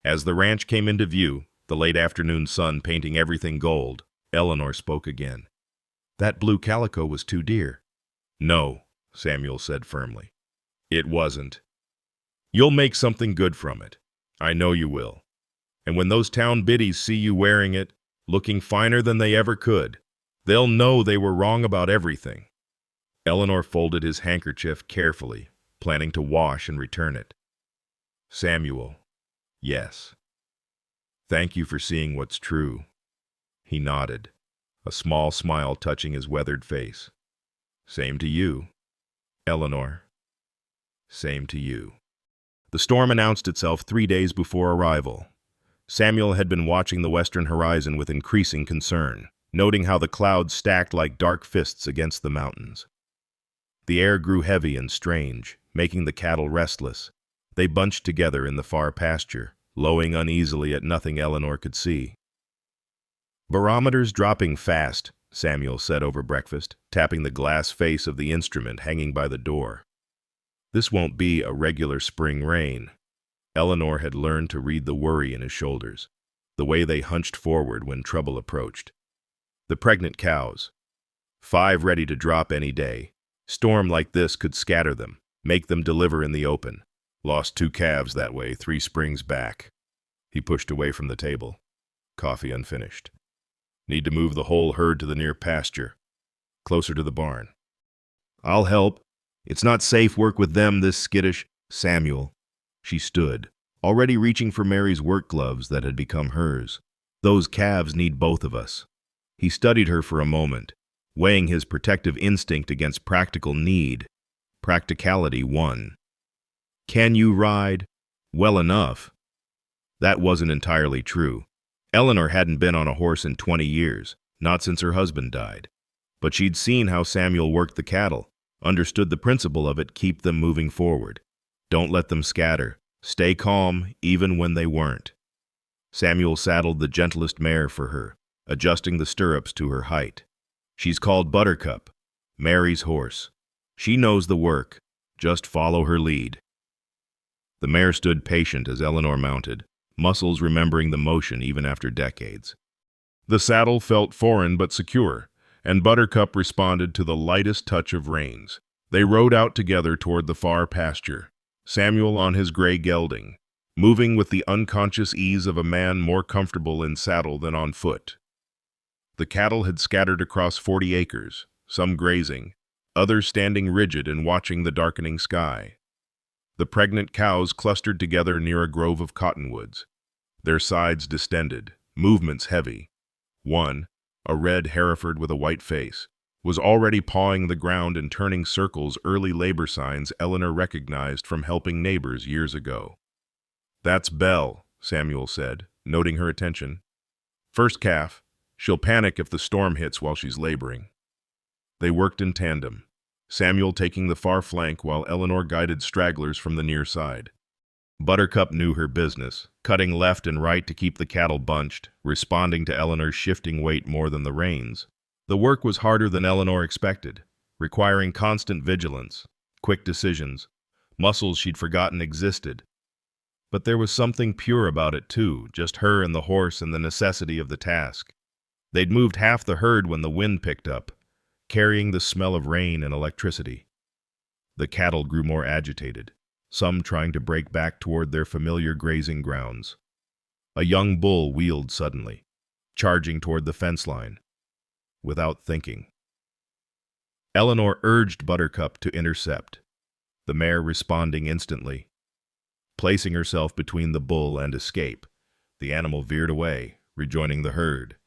As the ranch came into view, the late afternoon sun painting everything gold, Eleanor spoke again. "That blue calico was too dear." "No," Samuel said firmly. "It wasn't. You'll make something good from it. I know you will. And when those town biddies see you wearing it, looking finer than they ever could, they'll know they were wrong about everything." Eleanor folded his handkerchief carefully, planning to wash and return it. "Samuel, yes. Thank you for seeing what's true." He nodded, a small smile touching his weathered face. "Same to you, Eleanor. Same to you." The storm announced itself 3 days before arrival. Samuel had been watching the western horizon with increasing concern, noting how the clouds stacked like dark fists against the mountains. The air grew heavy and strange, making the cattle restless. They bunched together in the far pasture, lowing uneasily at nothing Eleanor could see. "Barometers dropping fast," Samuel said over breakfast, tapping the glass face of the instrument hanging by the door. "This won't be a regular spring rain." Eleanor had learned to read the worry in his shoulders, the way they hunched forward when trouble approached. The pregnant cows. 5 ready to drop any day. Storm like this could scatter them, make them deliver in the open. Lost 2 calves that way 3 springs back. He pushed away from the table, coffee unfinished. "Need to move the whole herd to the near pasture, closer to the barn." "I'll help. It's not safe work with them this skittish." "Samuel." She stood, already reaching for Mary's work gloves that had become hers. "Those calves need both of us." He studied her for a moment, weighing his protective instinct against practical need. Practicality won. "Can you ride?" "Well enough." That wasn't entirely true. Eleanor hadn't been on a horse in 20 years, not since her husband died. But she'd seen how Samuel worked the cattle, understood the principle of it: keep them moving forward. Don't let them scatter. Stay calm, even when they weren't. Samuel saddled the gentlest mare for her, adjusting the stirrups to her height. "She's called Buttercup, Mary's horse. She knows the work. Just follow her lead. The mare stood patient as Eleanor mounted, muscles remembering the motion even after decades. The saddle felt foreign but secure, and Buttercup responded to the lightest touch of reins. They rode out together toward the far pasture, Samuel on his gray gelding, moving with the unconscious ease of a man more comfortable in saddle than on foot. The cattle had scattered across 40 acres, some grazing, others standing rigid and watching the darkening sky. The pregnant cows clustered together near a grove of cottonwoods, their sides distended, movements heavy. One, a red Hereford with a white face, was already pawing the ground and turning circles, early labor signs Eleanor recognized from helping neighbors years ago. "That's Belle," Samuel said, noting her attention. "First calf. She'll panic if the storm hits while she's laboring." They worked in tandem, Samuel taking the far flank while Eleanor guided stragglers from the near side. Buttercup knew her business, cutting left and right to keep the cattle bunched, responding to Eleanor's shifting weight more than the reins. The work was harder than Eleanor expected, requiring constant vigilance, quick decisions, muscles she'd forgotten existed. But there was something pure about it too, just her and the horse and the necessity of the task. They'd moved half the herd when the wind picked up, carrying the smell of rain and electricity. The cattle grew more agitated, some trying to break back toward their familiar grazing grounds. A young bull wheeled suddenly, charging toward the fence line, without thinking. Eleanor urged Buttercup to intercept, the mare responding instantly. Placing herself between the bull and escape, the animal veered away, rejoining the herd.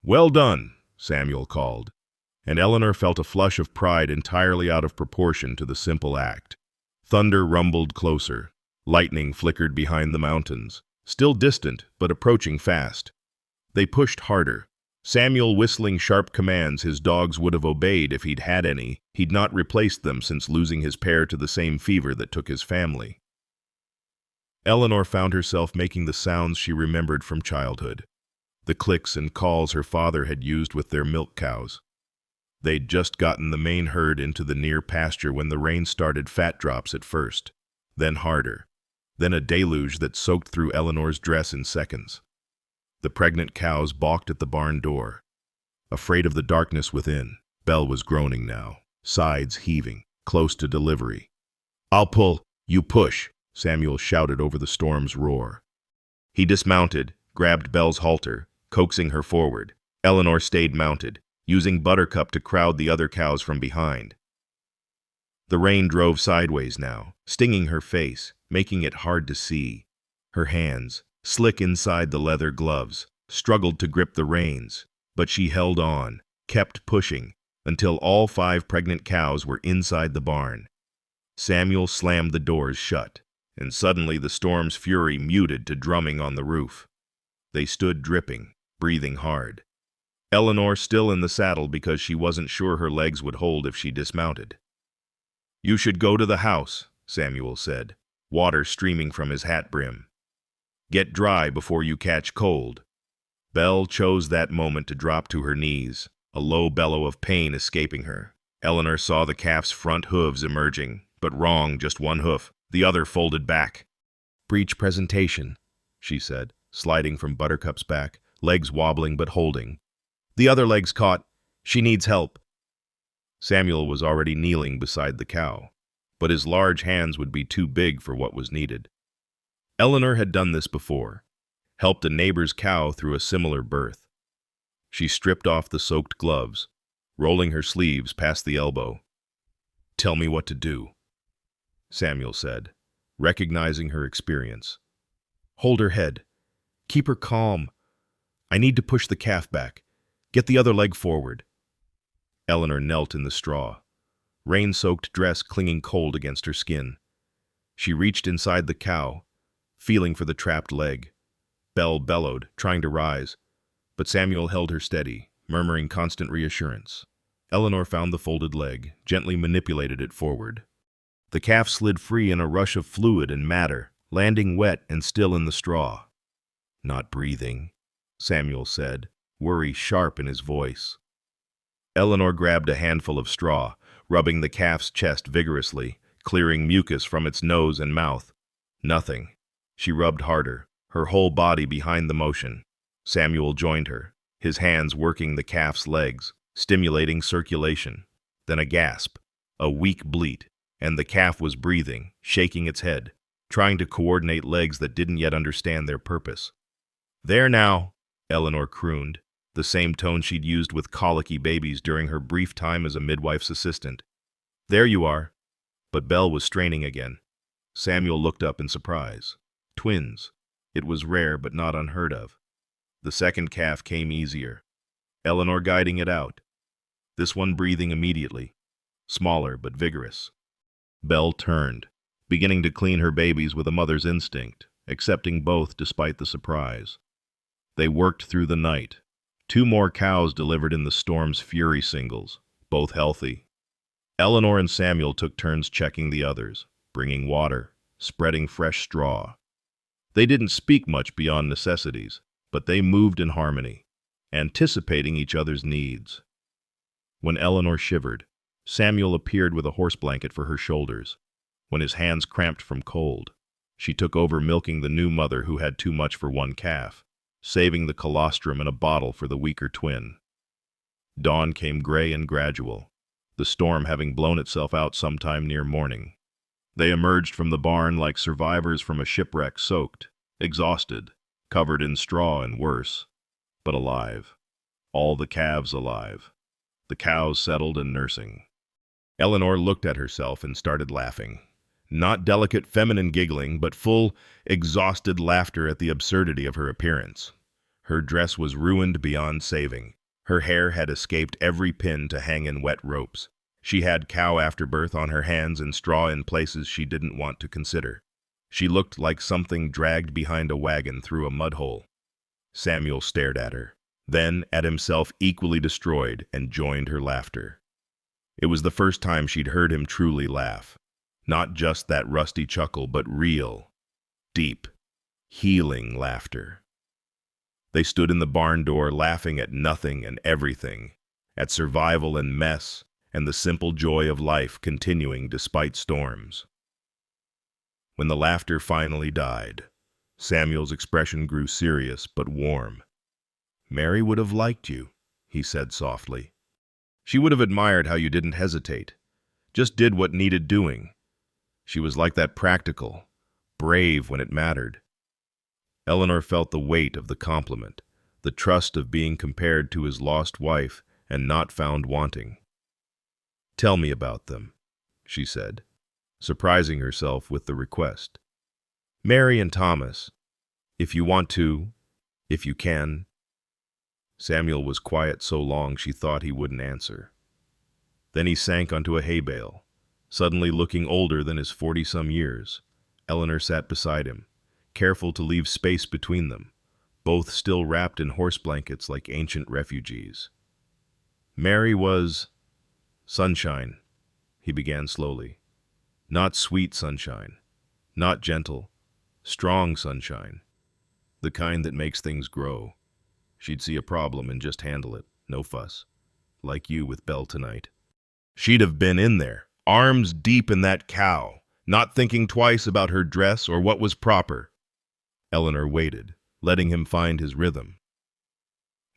"Well done," Samuel called, and Eleanor felt a flush of pride entirely out of proportion to the simple act. Thunder rumbled closer. Lightning flickered behind the mountains, still distant but approaching fast. They pushed harder, Samuel whistling sharp commands his dogs would have obeyed if he'd had any. He'd not replaced them since losing his pair to the same fever that took his family. Eleanor found herself making the sounds she remembered from childhood, the clicks and calls her father had used with their milk cows. They'd just gotten the main herd into the near pasture when the rain started, fat drops at first, then harder, then a deluge that soaked through Eleanor's dress in seconds. The pregnant cows balked at the barn door, afraid of the darkness within. Belle was groaning now, sides heaving, close to delivery. "I'll pull, you push," Samuel shouted over the storm's roar. He dismounted, grabbed Belle's halter, coaxing her forward. Eleanor stayed mounted, using Buttercup to crowd the other cows from behind. The rain drove sideways now, stinging her face, making it hard to see. Her hands, slick inside the leather gloves, struggled to grip the reins, but she held on, kept pushing, until all 5 pregnant cows were inside the barn. Samuel slammed the doors shut, and suddenly the storm's fury muted to drumming on the roof. They stood dripping, breathing hard. Eleanor still in the saddle because she wasn't sure her legs would hold if she dismounted. "You should go to the house," Samuel said, water streaming from his hat brim. "Get dry before you catch cold." Belle chose that moment to drop to her knees, a low bellow of pain escaping her. Eleanor saw the calf's front hooves emerging, but wrong, just one hoof, the other folded back. "Breech presentation," she said, sliding from Buttercup's back, legs wobbling but holding. "The other leg's caught. She needs help." Samuel was already kneeling beside the cow, but his large hands would be too big for what was needed. Eleanor had done this before, helped a neighbor's cow through a similar birth. She stripped off the soaked gloves, rolling her sleeves past the elbow. "Tell me what to do," Samuel said, recognizing her experience. "Hold her head. Keep her calm. I need to push the calf back. Get the other leg forward." Eleanor knelt in the straw, rain-soaked dress clinging cold against her skin. She reached inside the cow, feeling for the trapped leg. Belle bellowed, trying to rise, but Samuel held her steady, murmuring constant reassurance. Eleanor found the folded leg, gently manipulated it forward. The calf slid free in a rush of fluid and matter, landing wet and still in the straw. "Not breathing," Samuel said, worry sharp in his voice. Eleanor grabbed a handful of straw, rubbing the calf's chest vigorously, clearing mucus from its nose and mouth. Nothing. She rubbed harder, her whole body behind the motion. Samuel joined her, his hands working the calf's legs, stimulating circulation. Then a gasp, a weak bleat, and the calf was breathing, shaking its head, trying to coordinate legs that didn't yet understand their purpose. "There now," Eleanor crooned, the same tone she'd used with colicky babies during her brief time as a midwife's assistant. "There you are." But Belle was straining again. Samuel looked up in surprise. Twins. It was rare but not unheard of. The second calf came easier, Eleanor guiding it out. This one breathing immediately, smaller but vigorous. Belle turned, beginning to clean her babies with a mother's instinct, accepting both despite the surprise. They worked through the night. 2 more cows delivered in the storm's fury singles, both healthy. Eleanor and Samuel took turns checking the others, bringing water, spreading fresh straw. They didn't speak much beyond necessities, but they moved in harmony, anticipating each other's needs. When Eleanor shivered, Samuel appeared with a horse blanket for her shoulders. When his hands cramped from cold, she took over milking the new mother who had too much for one calf, saving the colostrum in a bottle for the weaker twin. Dawn came gray and gradual, the storm having blown itself out sometime near morning. They emerged from the barn like survivors from a shipwreck, soaked, exhausted, covered in straw and worse, but alive. All the calves alive. The cows settled and nursing. Eleanor looked at herself and started laughing. Not delicate feminine giggling, but full, exhausted laughter at the absurdity of her appearance. Her dress was ruined beyond saving. Her hair had escaped every pin to hang in wet ropes. She had cow afterbirth on her hands and straw in places she didn't want to consider. She looked like something dragged behind a wagon through a mud hole. Samuel stared at her, then at himself equally destroyed, and joined her laughter. It was the first time she'd heard him truly laugh. Not just that rusty chuckle, but real, deep, healing laughter. They stood in the barn door laughing at nothing and everything, at survival and mess, and the simple joy of life continuing despite storms. When the laughter finally died, Samuel's expression grew serious but warm. "Mary would have liked you," he said softly. "She would have admired how you didn't hesitate, just did what needed doing. She was like that, practical, brave when it mattered." Eleanor felt the weight of the compliment, the trust of being compared to his lost wife and not found wanting. "Tell me about them," she said, surprising herself with the request. "Mary and Thomas, if you want to, if you can." Samuel was quiet so long she thought he wouldn't answer. Then he sank onto a hay bale, suddenly looking older than his 40-some years. Eleanor sat beside him, careful to leave space between them, both still wrapped in horse blankets like ancient refugees. "Mary was sunshine," he began slowly. "Not sweet sunshine, not gentle, strong sunshine, the kind that makes things grow. She'd see a problem and just handle it, no fuss, like you with Belle tonight. She'd have been in there, arms deep in that cow, not thinking twice about her dress or what was proper." Eleanor waited, letting him find his rhythm.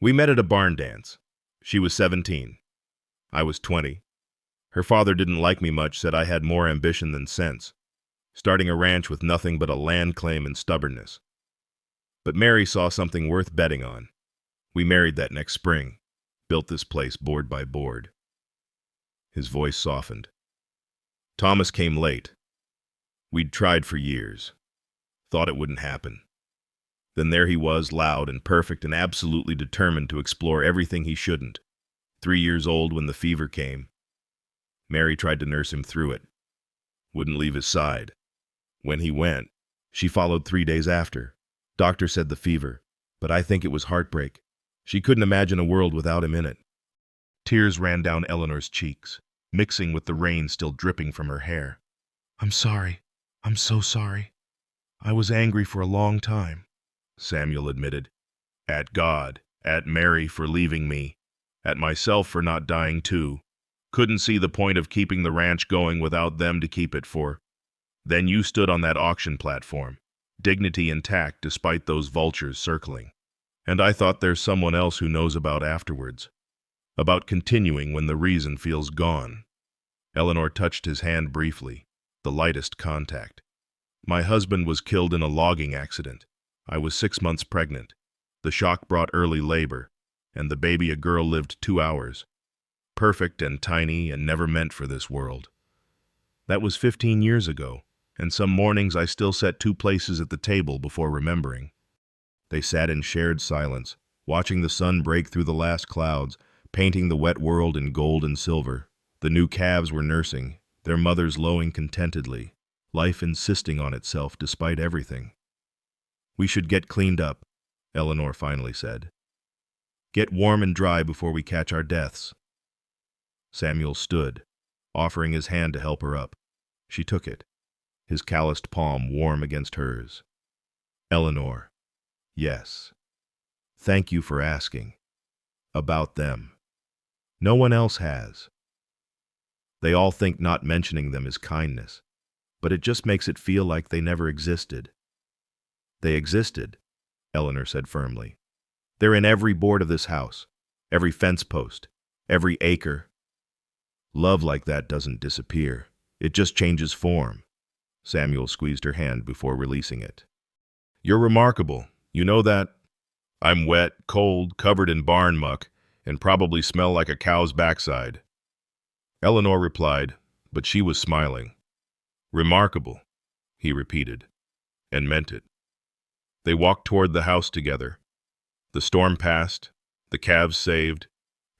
"We met at a barn dance. She was 17. I was 20. Her father didn't like me much, said I had more ambition than sense, starting a ranch with nothing but a land claim and stubbornness. But Mary saw something worth betting on. We married that next spring, built this place board by board." His voice softened. "Thomas came late. We'd tried for years. Thought it wouldn't happen. Then there he was, loud and perfect and absolutely determined to explore everything he shouldn't. 3 years old when the fever came. Mary tried to nurse him through it. Wouldn't leave his side. When he went, she followed 3 days after. Doctor said the fever, but I think it was heartbreak. She couldn't imagine a world without him in it." Tears ran down Eleanor's cheeks, mixing with the rain still dripping from her hair. "I'm sorry. I'm so sorry. I was angry for a long time," Samuel admitted. "At God, at Mary for leaving me, at myself for not dying too. Couldn't see the point of keeping the ranch going without them to keep it for. Then you stood on that auction platform, dignity intact despite those vultures circling. And I thought there's someone else who knows about afterwards. About continuing when the reason feels gone. Eleanor touched his hand briefly, the lightest contact. My husband was killed in a logging accident. I was 6 months pregnant. The shock brought early labor, and the baby, a girl, lived 2 hours. Perfect and tiny and never meant for this world. That was 15 years ago, and some mornings I still sat 2 places at the table before remembering. They sat in shared silence, watching the sun break through the last clouds, painting the wet world in gold and silver. The new calves were nursing, their mothers lowing contentedly, life insisting on itself despite everything. We should get cleaned up, Eleanor finally said. Get warm and dry before we catch our deaths. Samuel stood, offering his hand to help her up. She took it, his calloused palm warm against hers. Eleanor, yes. Thank you for asking. About them. No one else has. They all think not mentioning them is kindness, but it just makes it feel like they never existed. They existed, Eleanor said firmly. They're in every board of this house, every fence post, every acre. Love like that doesn't disappear. It just changes form. Samuel squeezed her hand before releasing it. You're remarkable. You know that? I'm wet, cold, covered in barn muck, and probably smell like a cow's backside. Eleanor replied, but she was smiling. Remarkable, he repeated, and meant it. They walked toward the house together. The storm passed, the calves saved,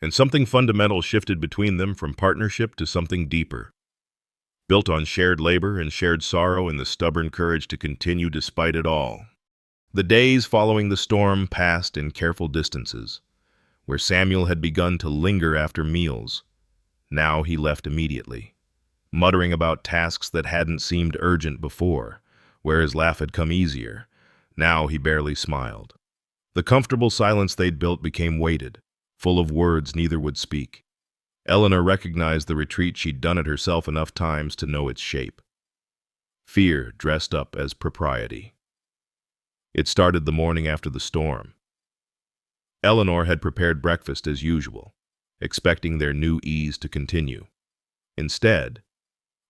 and something fundamental shifted between them from partnership to something deeper. Built on shared labor and shared sorrow and the stubborn courage to continue despite it all. The days following the storm passed in careful distances, where Samuel had begun to linger after meals. Now he left immediately, muttering about tasks that hadn't seemed urgent before, where his laugh had come easier. Now he barely smiled. The comfortable silence they'd built became weighted, full of words neither would speak. Eleanor recognized the retreat she'd done it herself enough times to know its shape. Fear dressed up as propriety. It started the morning after the storm. Eleanor had prepared breakfast as usual, expecting their new ease to continue. Instead,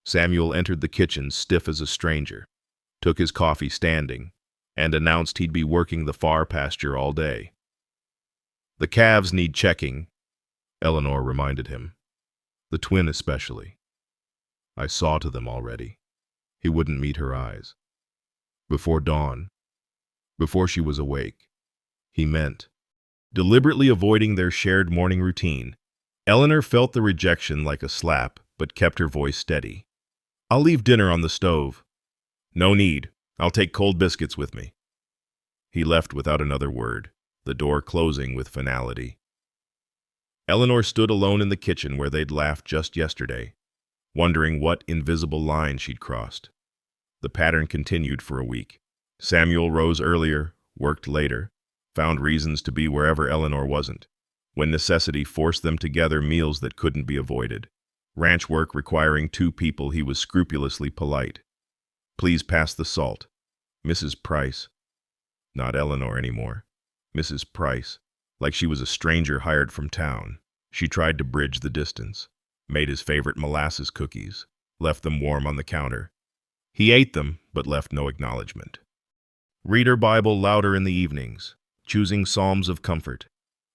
Samuel entered the kitchen stiff as a stranger, took his coffee standing, and announced he'd be working the far pasture all day. The calves need checking, Eleanor reminded him. The twin especially. I saw to them already. He wouldn't meet her eyes. Before dawn, before she was awake, he meant. Deliberately avoiding their shared morning routine, Eleanor felt the rejection like a slap, but kept her voice steady. I'll leave dinner on the stove. No need. I'll take cold biscuits with me. He left without another word, the door closing with finality. Eleanor stood alone in the kitchen where they'd laughed just yesterday, wondering what invisible line she'd crossed. The pattern continued for a week. Samuel rose earlier, worked later, found reasons to be wherever Eleanor wasn't, when necessity forced them to gather meals that couldn't be avoided. Ranch work requiring 2 people, he was scrupulously polite. Please pass the salt. Mrs. Price. Not Eleanor anymore. Mrs. Price. Like she was a stranger hired from town. She tried to bridge the distance, made his favorite molasses cookies, left them warm on the counter. He ate them, but left no acknowledgement. Read her Bible louder in the evenings, choosing psalms of comfort.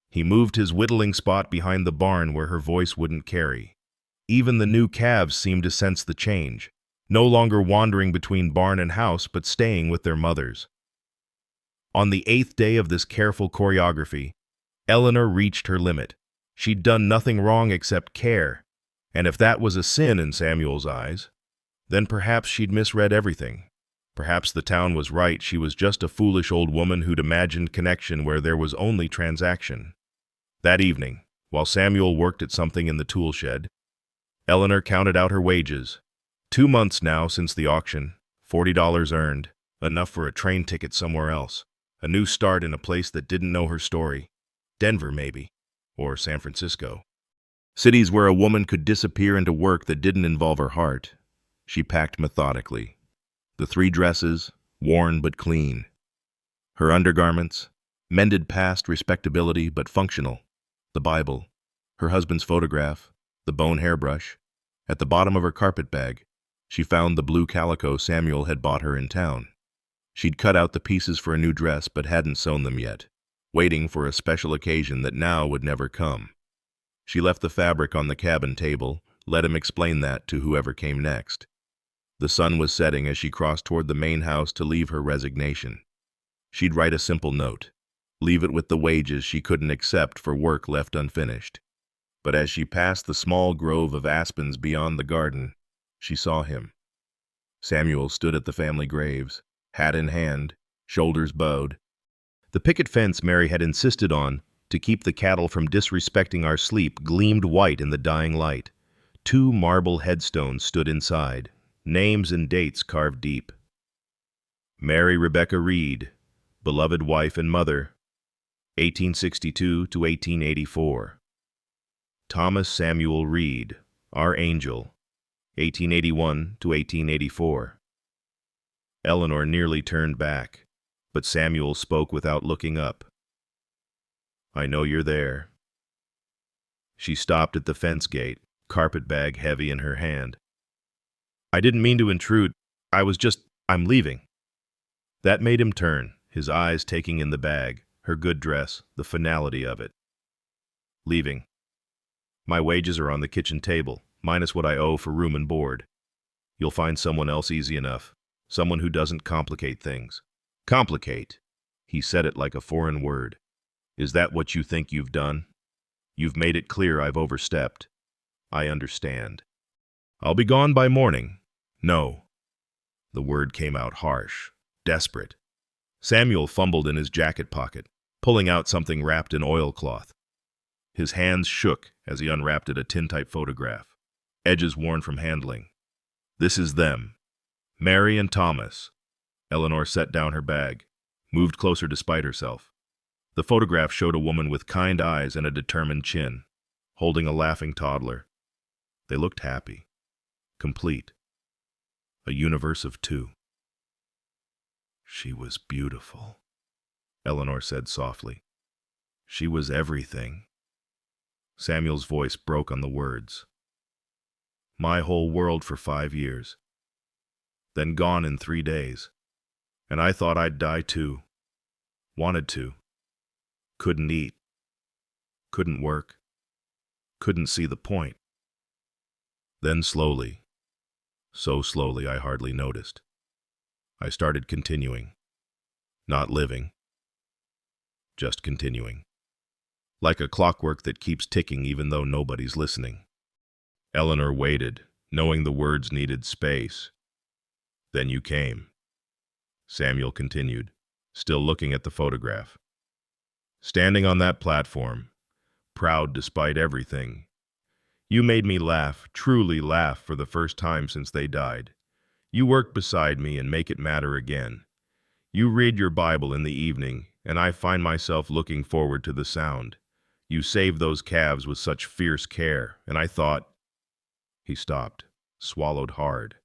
He moved his whittling spot behind the barn where her voice wouldn't carry. Even the new calves seemed to sense the change, no longer wandering between barn and house, but staying with their mothers. On the 8th day of this careful choreography, Eleanor reached her limit. She'd done nothing wrong except care, and if that was a sin in Samuel's eyes, then perhaps she'd misread everything. Perhaps the town was right, she was just a foolish old woman who'd imagined connection where there was only transaction. That evening, while Samuel worked at something in the tool shed, Eleanor counted out her wages. 2 months now since the auction, $40 earned, enough for a train ticket somewhere else, a new start in a place that didn't know her story. Denver, maybe, or San Francisco. Cities where a woman could disappear into work that didn't involve her heart. She packed methodically. The 3 dresses, worn but clean. Her undergarments, mended past respectability but functional. The Bible, her husband's photograph, the bone hairbrush. At the bottom of her carpet bag, she found the blue calico Samuel had bought her in town. She'd cut out the pieces for a new dress but hadn't sewn them yet, waiting for a special occasion that now would never come. She left the fabric on the cabin table, let him explain that to whoever came next. The sun was setting as she crossed toward the main house to leave her resignation. She'd write a simple note, leave it with the wages she couldn't accept for work left unfinished. But as she passed the small grove of aspens beyond the garden, she saw him. Samuel stood at the family graves, hat in hand, shoulders bowed. The picket fence Mary had insisted on to keep the cattle from disrespecting our sleep gleamed white in the dying light. 2 marble headstones stood inside, names and dates carved deep. Mary Rebecca Reed, beloved wife and mother, 1862 to 1884. Thomas Samuel Reed, our angel, 1881 to 1884. Eleanor nearly turned back, but Samuel spoke without looking up. I know you're there. She stopped at the fence gate, carpet bag heavy in her hand. I didn't mean to intrude. I'm leaving. That made him turn, his eyes taking in the bag, her good dress, the finality of it. Leaving. My wages are on the kitchen table, minus what I owe for room and board. You'll find someone else easy enough, someone who doesn't complicate things. Complicate. He said it like a foreign word. Is that what you think you've done? You've made it clear I've overstepped. I understand. I'll be gone by morning. No. The word came out harsh, desperate. Samuel fumbled in his jacket pocket, pulling out something wrapped in oilcloth. His hands shook as he unwrapped a tintype photograph, edges worn from handling. This is them. Mary and Thomas. Eleanor set down her bag, moved closer despite herself. The photograph showed a woman with kind eyes and a determined chin, holding a laughing toddler. They looked happy, complete. A universe of 2. She was beautiful, Eleanor said softly. She was everything. Samuel's voice broke on the words. My whole world for 5 years. Then gone in 3 days. And I thought I'd die too. Wanted to. Couldn't eat. Couldn't work. Couldn't see the point. Then slowly, so slowly I hardly noticed, I started continuing. Not living. Just continuing. Like a clockwork that keeps ticking even though nobody's listening. Eleanor waited, knowing the words needed space. Then you came. Samuel continued, still looking at the photograph. Standing on that platform, proud despite everything, you made me laugh, truly laugh for the first time since they died. You work beside me and make it matter again. You read your Bible in the evening, and I find myself looking forward to the sound. You save those calves with such fierce care, and I thought... He stopped, swallowed hard.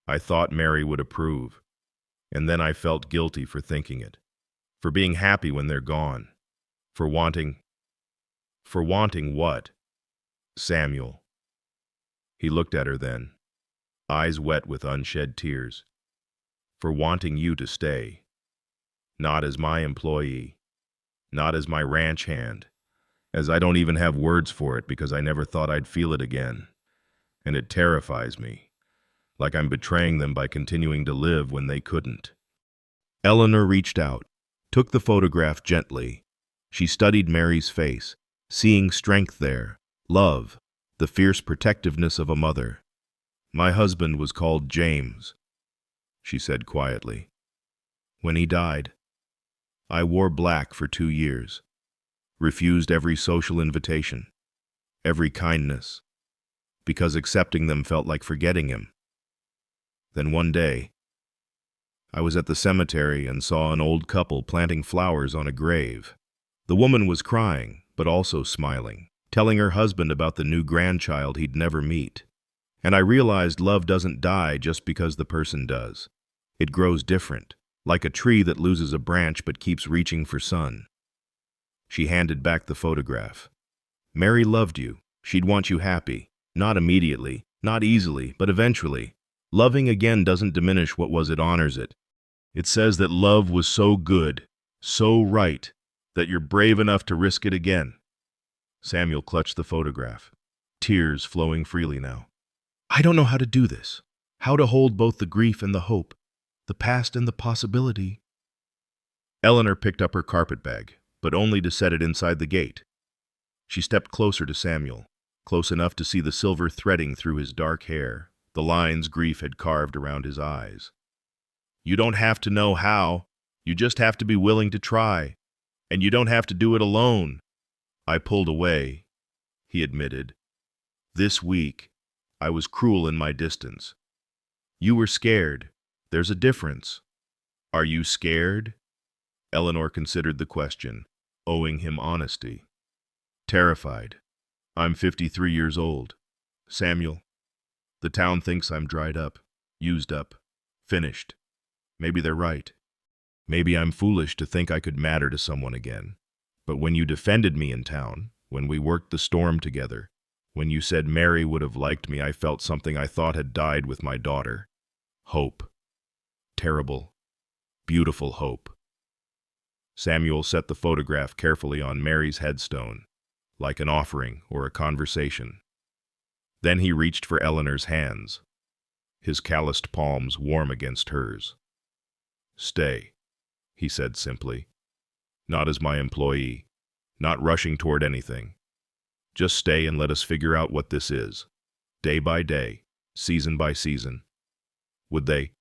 I thought Mary would approve, and then I felt guilty for thinking it, for being happy when they're gone, for wanting what? Samuel. He looked at her then, eyes wet with unshed tears, for wanting you to stay, not as my employee, not as my ranch hand, as I don't even have words for it because I never thought I'd feel it again, and it terrifies me, like I'm betraying them by continuing to live when they couldn't. Eleanor reached out, took the photograph gently. She studied Mary's face, seeing strength there, love, the fierce protectiveness of a mother. My husband was called James, she said quietly. When he died, I wore black for 2 years, refused every social invitation, every kindness, because accepting them felt like forgetting him. Then one day, I was at the cemetery and saw an old couple planting flowers on a grave. The woman was crying, but also smiling, telling her husband about the new grandchild he'd never meet. And I realized love doesn't die just because the person does. It grows different, like a tree that loses a branch but keeps reaching for sun. She handed back the photograph. Mary loved you. She'd want you happy. Not immediately, not easily, but eventually. Loving again doesn't diminish what was, it honors it. It says that love was so good, so right, that you're brave enough to risk it again. Samuel clutched the photograph, tears flowing freely now. I don't know how to do this, how to hold both the grief and the hope, the past and the possibility. Eleanor picked up her carpetbag, but only to set it inside the gate. She stepped closer to Samuel, close enough to see the silver threading through his dark hair, the lines grief had carved around his eyes. You don't have to know how, you just have to be willing to try, and you don't have to do it alone. I pulled away, he admitted. This week, I was cruel in my distance. You were scared. There's a difference. Are you scared? Eleanor considered the question, owing him honesty. Terrified. I'm 53 years old. Samuel, the town thinks I'm dried up, used up, finished. Maybe they're right. Maybe I'm foolish to think I could matter to someone again. But when you defended me in town, when we worked the storm together, when you said Mary would have liked me, I felt something I thought had died with my daughter. Hope. Terrible, beautiful hope. Samuel set the photograph carefully on Mary's headstone, like an offering or a conversation. Then he reached for Eleanor's hands, his calloused palms warm against hers. Stay, he said simply. Not as my employee, not rushing toward anything. Just stay and let us figure out what this is, day by day, season by season. Would they?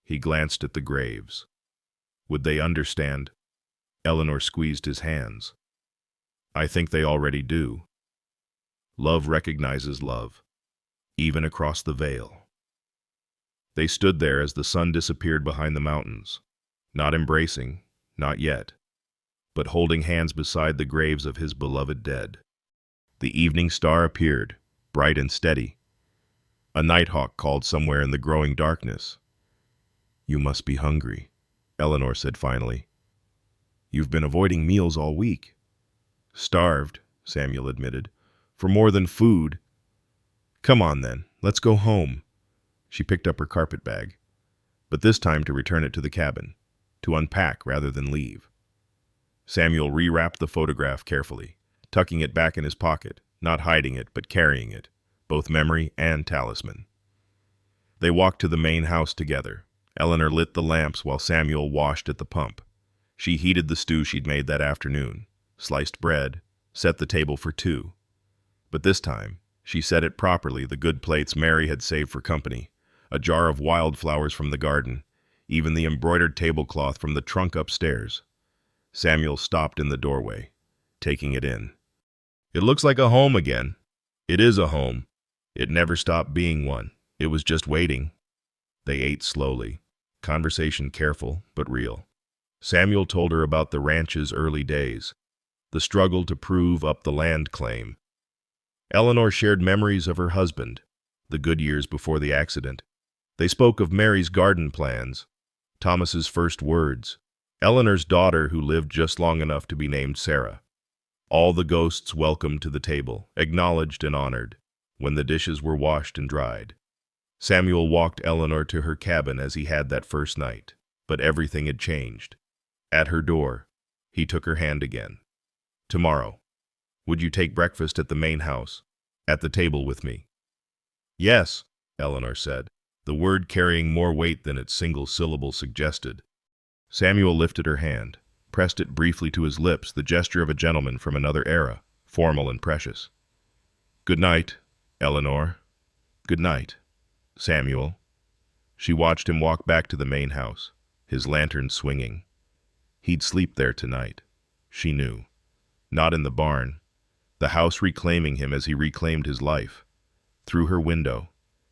He glanced at the graves. Would they understand? Eleanor squeezed his hands. I think they already do. Love recognizes love, even across the veil. They stood there as the sun disappeared behind the mountains, not embracing, not yet, but holding hands beside the graves of his beloved dead. The evening star appeared, bright and steady. A nighthawk called somewhere in the growing darkness. You must be hungry, Eleanor said finally. You've been avoiding meals all week. Starved, Samuel admitted, for more than food. Come on then, let's go home. She picked up her carpetbag, but this time to return it to the cabin, to unpack rather than leave. Samuel rewrapped the photograph carefully, tucking it back in his pocket, not hiding it, but carrying it, both memory and talisman. They walked to the main house together. Eleanor lit the lamps while Samuel washed at the pump. She heated the stew she'd made that afternoon, sliced bread, set the table for two. But this time, she set it properly, the good plates Mary had saved for company, a jar of wildflowers from the garden, even the embroidered tablecloth from the trunk upstairs. Samuel stopped in the doorway, taking it in. It looks like a home again. It is a home. It never stopped being one. It was just waiting. They ate slowly, conversation careful but real. Samuel told her about the ranch's early days, the struggle to prove up the land claim. Eleanor shared memories of her husband, the good years before the accident. They spoke of Mary's garden plans, Thomas's first words, Eleanor's daughter who lived just long enough to be named Sarah. All the ghosts welcomed to the table, acknowledged and honored, when the dishes were washed and dried. Samuel walked Eleanor to her cabin as he had that first night, but everything had changed. At her door, he took her hand again. Tomorrow, would you take breakfast at the main house, at the table with me? Yes, Eleanor said, the word carrying more weight than its single syllable suggested. Samuel lifted her hand, pressed it briefly to his lips, the gesture of a gentleman from another era, formal and precious. Good night, Eleanor. Good night, Samuel. She watched him walk back to the main house, his lantern swinging. He'd sleep there tonight, she knew. Not in the barn, the house reclaiming him as he reclaimed his life. Through her window,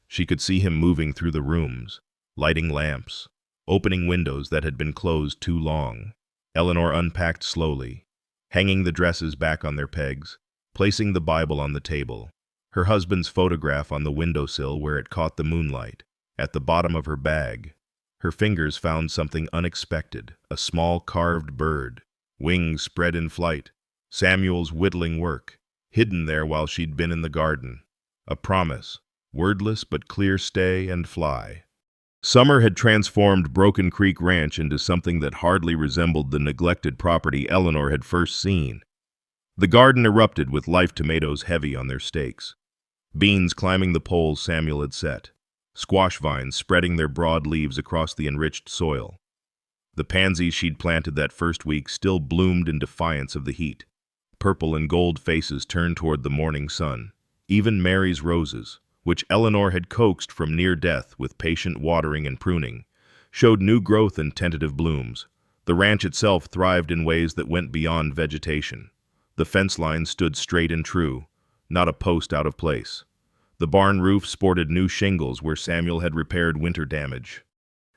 she could see him moving through the rooms, lighting lamps, opening windows that had been closed too long. Eleanor unpacked slowly, hanging the dresses back on their pegs, placing the Bible on the table, her husband's photograph on the windowsill where it caught the moonlight. At the bottom of her bag, her fingers found something unexpected, a small carved bird, wings spread in flight, Samuel's whittling work, hidden there while she'd been in the garden. A promise, wordless but clear: stay and fly. Summer had transformed Broken Creek Ranch into something that hardly resembled the neglected property Eleanor had first seen. The garden erupted with live tomatoes heavy on their stakes, beans climbing the poles Samuel had set, squash vines spreading their broad leaves across the enriched soil. The pansies she'd planted that first week still bloomed in defiance of the heat. Purple and gold faces turned toward the morning sun. Even Mary's roses, which Eleanor had coaxed from near death with patient watering and pruning, showed new growth and tentative blooms. The ranch itself thrived in ways that went beyond vegetation. The fence line stood straight and true, not a post out of place. The barn roof sported new shingles where Samuel had repaired winter damage.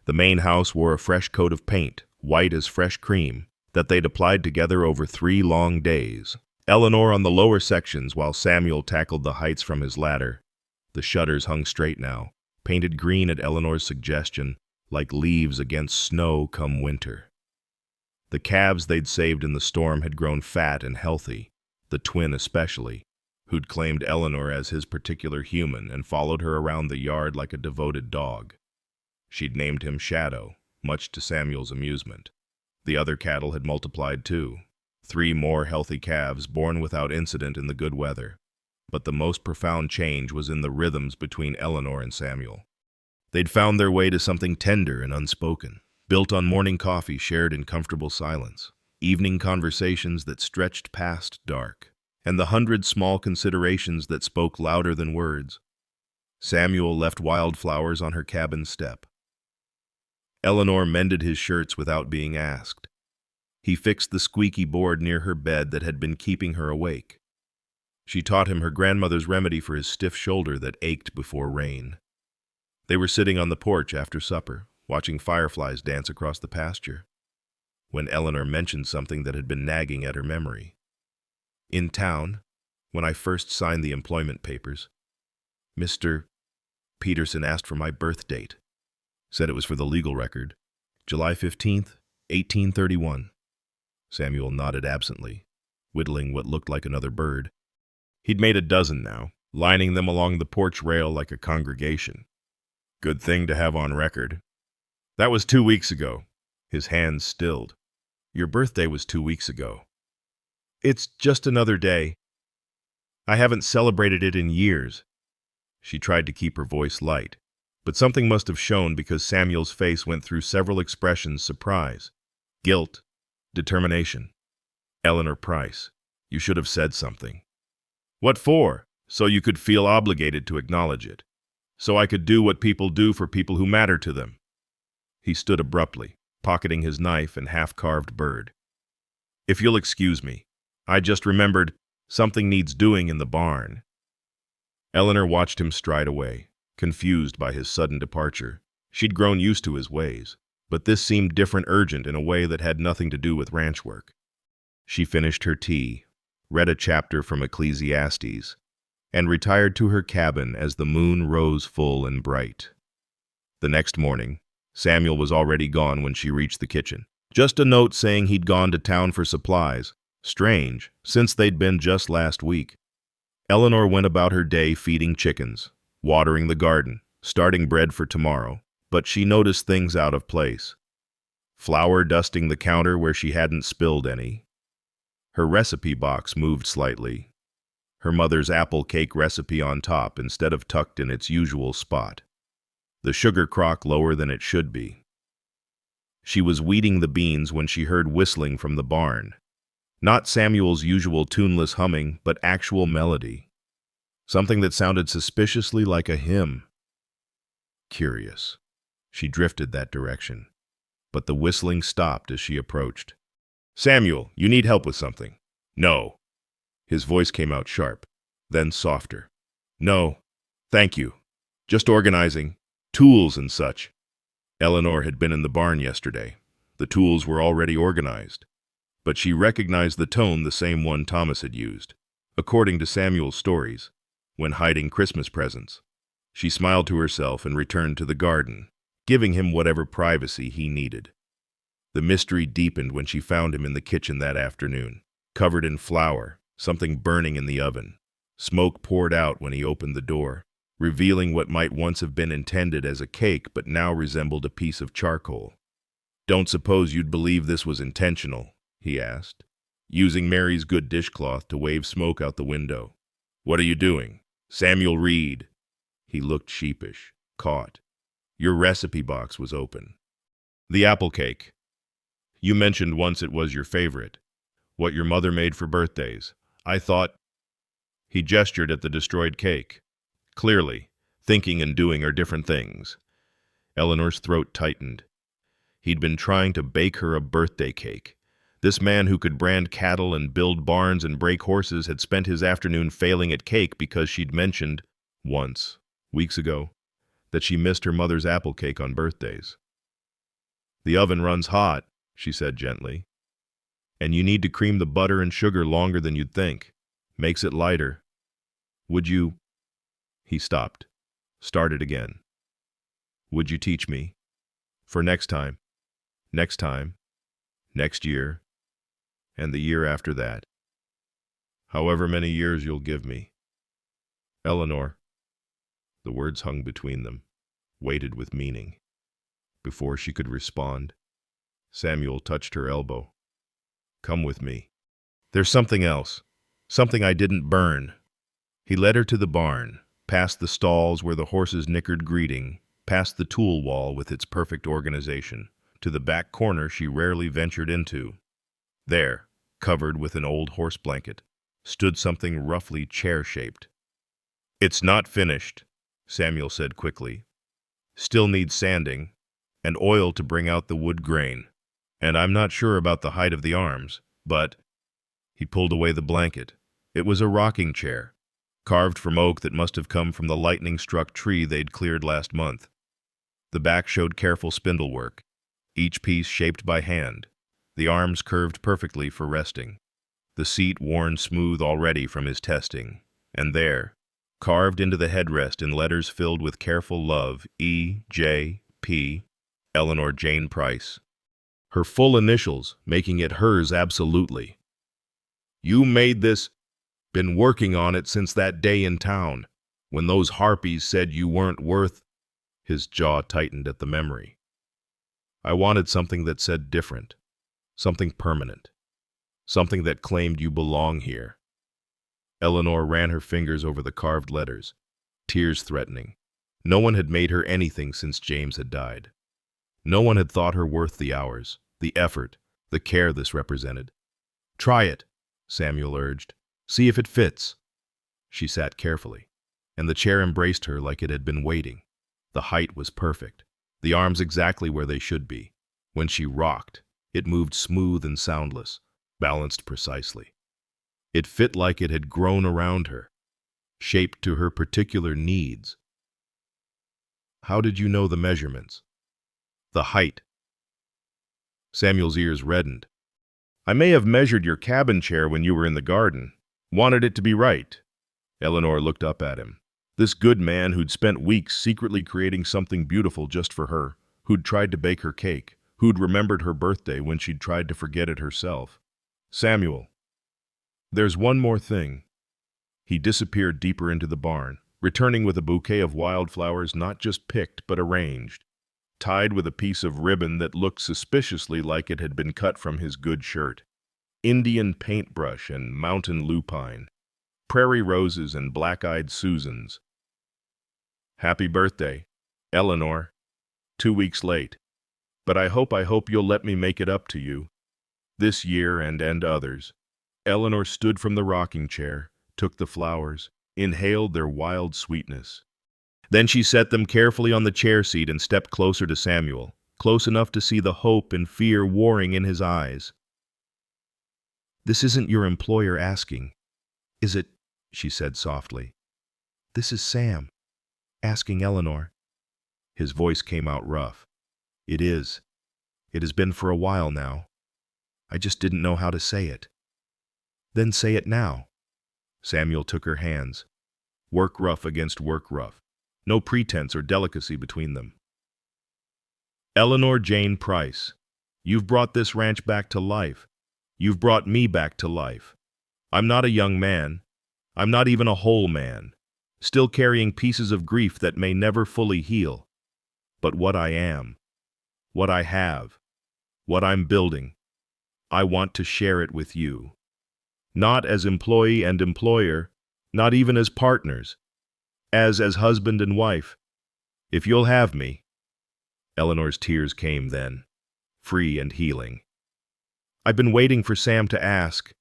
The main house wore a fresh coat of paint, white as fresh cream, that they'd applied together over 3 long days. Eleanor on the lower sections while Samuel tackled the heights from his ladder. The shutters hung straight now, painted green at Eleanor's suggestion, like leaves against snow come winter. The calves they'd saved in the storm had grown fat and healthy, the twin especially, who'd claimed Eleanor as his particular human and followed her around the yard like a devoted dog. She'd named him Shadow, much to Samuel's amusement. The other cattle had multiplied too, 3 more healthy calves born without incident in the good weather. But the most profound change was in the rhythms between Eleanor and Samuel. They'd found their way to something tender and unspoken, built on morning coffee shared in comfortable silence, evening conversations that stretched past dark, and the 100 small considerations that spoke louder than words. Samuel left wildflowers on her cabin step. Eleanor mended his shirts without being asked. He fixed the squeaky board near her bed that had been keeping her awake. She taught him her grandmother's remedy for his stiff shoulder that ached before rain. They were sitting on the porch after supper, watching fireflies dance across the pasture, when Eleanor mentioned something that had been nagging at her memory. In town, when I first signed the employment papers, Mr. Peterson asked for my birth date. Said it was for the legal record. July 15th, 1831. Samuel nodded absently, whittling what looked like another bird. He'd made a dozen now, lining them along the porch rail like a congregation. Good thing to have on record. That was 2 weeks ago. His hands stilled. Your birthday was 2 weeks ago. It's just another day. I haven't celebrated it in years. She tried to keep her voice light, but something must have shown because Samuel's face went through several expressions: surprise, guilt, determination. Eleanor Price, you should have said something. What for? So you could feel obligated to acknowledge it. So I could do what people do for people who matter to them. He stood abruptly, pocketing his knife and half-carved bird. If you'll excuse me, I just remembered something needs doing in the barn. Eleanor watched him stride away, confused by his sudden departure. She'd grown used to his ways, but this seemed different, urgent in a way that had nothing to do with ranch work. She finished her tea, read a chapter from Ecclesiastes, and retired to her cabin as the moon rose full and bright. The next morning, Samuel was already gone when she reached the kitchen. Just a note saying he'd gone to town for supplies. Strange, since they'd been just last week. Eleanor went about her day feeding chickens, watering the garden, starting bread for tomorrow, but she noticed things out of place. Flour dusting the counter where she hadn't spilled any. Her recipe box moved slightly. Her mother's apple cake recipe on top instead of tucked in its usual spot. The sugar crock lower than it should be. She was weeding the beans when she heard whistling from the barn. Not Samuel's usual tuneless humming, but actual melody. Something that sounded suspiciously like a hymn. Curious. She drifted that direction, but the whistling stopped as she approached. Samuel, you need help with something. No. His voice came out sharp, then softer. No, thank you. Just organizing. Tools and such. Eleanor had been in the barn yesterday. The tools were already organized, but she recognized the tone, the same one Thomas had used. according to Samuel's stories, when hiding Christmas presents. She smiled to herself and returned to the garden, giving him whatever privacy he needed. The mystery deepened when she found him in the kitchen that afternoon, covered in flour, something burning in the oven. Smoke poured out when he opened the door, revealing what might once have been intended as a cake but now resembled a piece of charcoal. "Don't suppose you'd believe this was intentional?" he asked, using Mary's good dishcloth to wave smoke out the window. "What are you doing?" "Samuel Reed." He looked sheepish, caught. "Your recipe box was open." "The apple cake. You mentioned once it was your favorite. What your mother made for birthdays. I thought—" He gestured at the destroyed cake. Clearly, thinking and doing are different things. Eleanor's throat tightened. He'd been trying to bake her a birthday cake. This man who could brand cattle and build barns and break horses had spent his afternoon failing at cake because she'd mentioned, once, weeks ago, that she missed her mother's apple cake on birthdays. "The oven runs hot," she said gently. "And you need to cream the butter and sugar longer than you'd think. Makes it lighter. Would you—" He stopped, started again. "Would you teach me? For next time, next year, and the year after that. However many years you'll give me. Eleanor." The words hung between them, weighted with meaning. Before she could respond, Samuel touched her elbow. "Come with me. There's something else. Something I didn't burn." He led her to the barn, past the stalls where the horses nickered greeting, past the tool wall with its perfect organization, to the back corner she rarely ventured into. There, covered with an old horse blanket, stood something roughly chair-shaped. "It's not finished," Samuel said quickly. "Still needs sanding, and oil to bring out the wood grain. And I'm not sure about the height of the arms, but—" He pulled away the blanket. It was a rocking chair, carved from oak that must have come from the lightning-struck tree they'd cleared last month. The back showed careful spindle work, each piece shaped by hand, the arms curved perfectly for resting, the seat worn smooth already from his testing, and there, carved into the headrest in letters filled with careful love, E.J.P., Eleanor Jane Price. Her full initials, making it hers absolutely. "You made this? Been working on it since that day in town, when those harpies said you weren't worth—" His jaw tightened at the memory. "I wanted something that said different, something permanent, something that claimed you belong here." Eleanor ran her fingers over the carved letters, tears threatening. No one had made her anything since James had died. No one had thought her worth the hours, the effort, the care this represented. "Try it," Samuel urged. "See if it fits." She sat carefully, and the chair embraced her like it had been waiting. The height was perfect, the arms exactly where they should be. When she rocked, it moved smooth and soundless, balanced precisely. It fit like it had grown around her, shaped to her particular needs. "How did you know the measurements? The height?" Samuel's ears reddened. "I may have measured your cabin chair when you were in the garden. Wanted it to be right." Eleanor looked up at him. This good man who'd spent weeks secretly creating something beautiful just for her, who'd tried to bake her cake, who'd remembered her birthday when she'd tried to forget it herself. "Samuel, there's one more thing." He disappeared deeper into the barn, returning with a bouquet of wildflowers not just picked but arranged, tied with a piece of ribbon that looked suspiciously like it had been cut from his good shirt. Indian paintbrush and mountain lupine, prairie roses and black-eyed Susans. "Happy birthday, Eleanor. 2 weeks late. But I hope you'll let me make it up to you. This year and others." Eleanor stood from the rocking chair, took the flowers, inhaled their wild sweetness. Then she set them carefully on the chair seat and stepped closer to Samuel, close enough to see the hope and fear warring in his eyes. "This isn't your employer asking, is it?" she said softly. "This is Sam, asking Eleanor." His voice came out rough. "It is. It has been for a while now. I just didn't know how to say it." "Then say it now." Samuel took her hands. Work rough against work rough. No pretense or delicacy between them. Eleanor Jane Price, you've brought this ranch back to life. You've brought me back to life. I'm not a young man. I'm not even a whole man, still carrying pieces of grief that may never fully heal. But what I am, what I have, what I'm building, I want to share it with you. Not as employee and employer, not even as partners, as husband and wife. If you'll have me. Eleanor's tears came then, free and healing. I've been waiting for Sam to ask.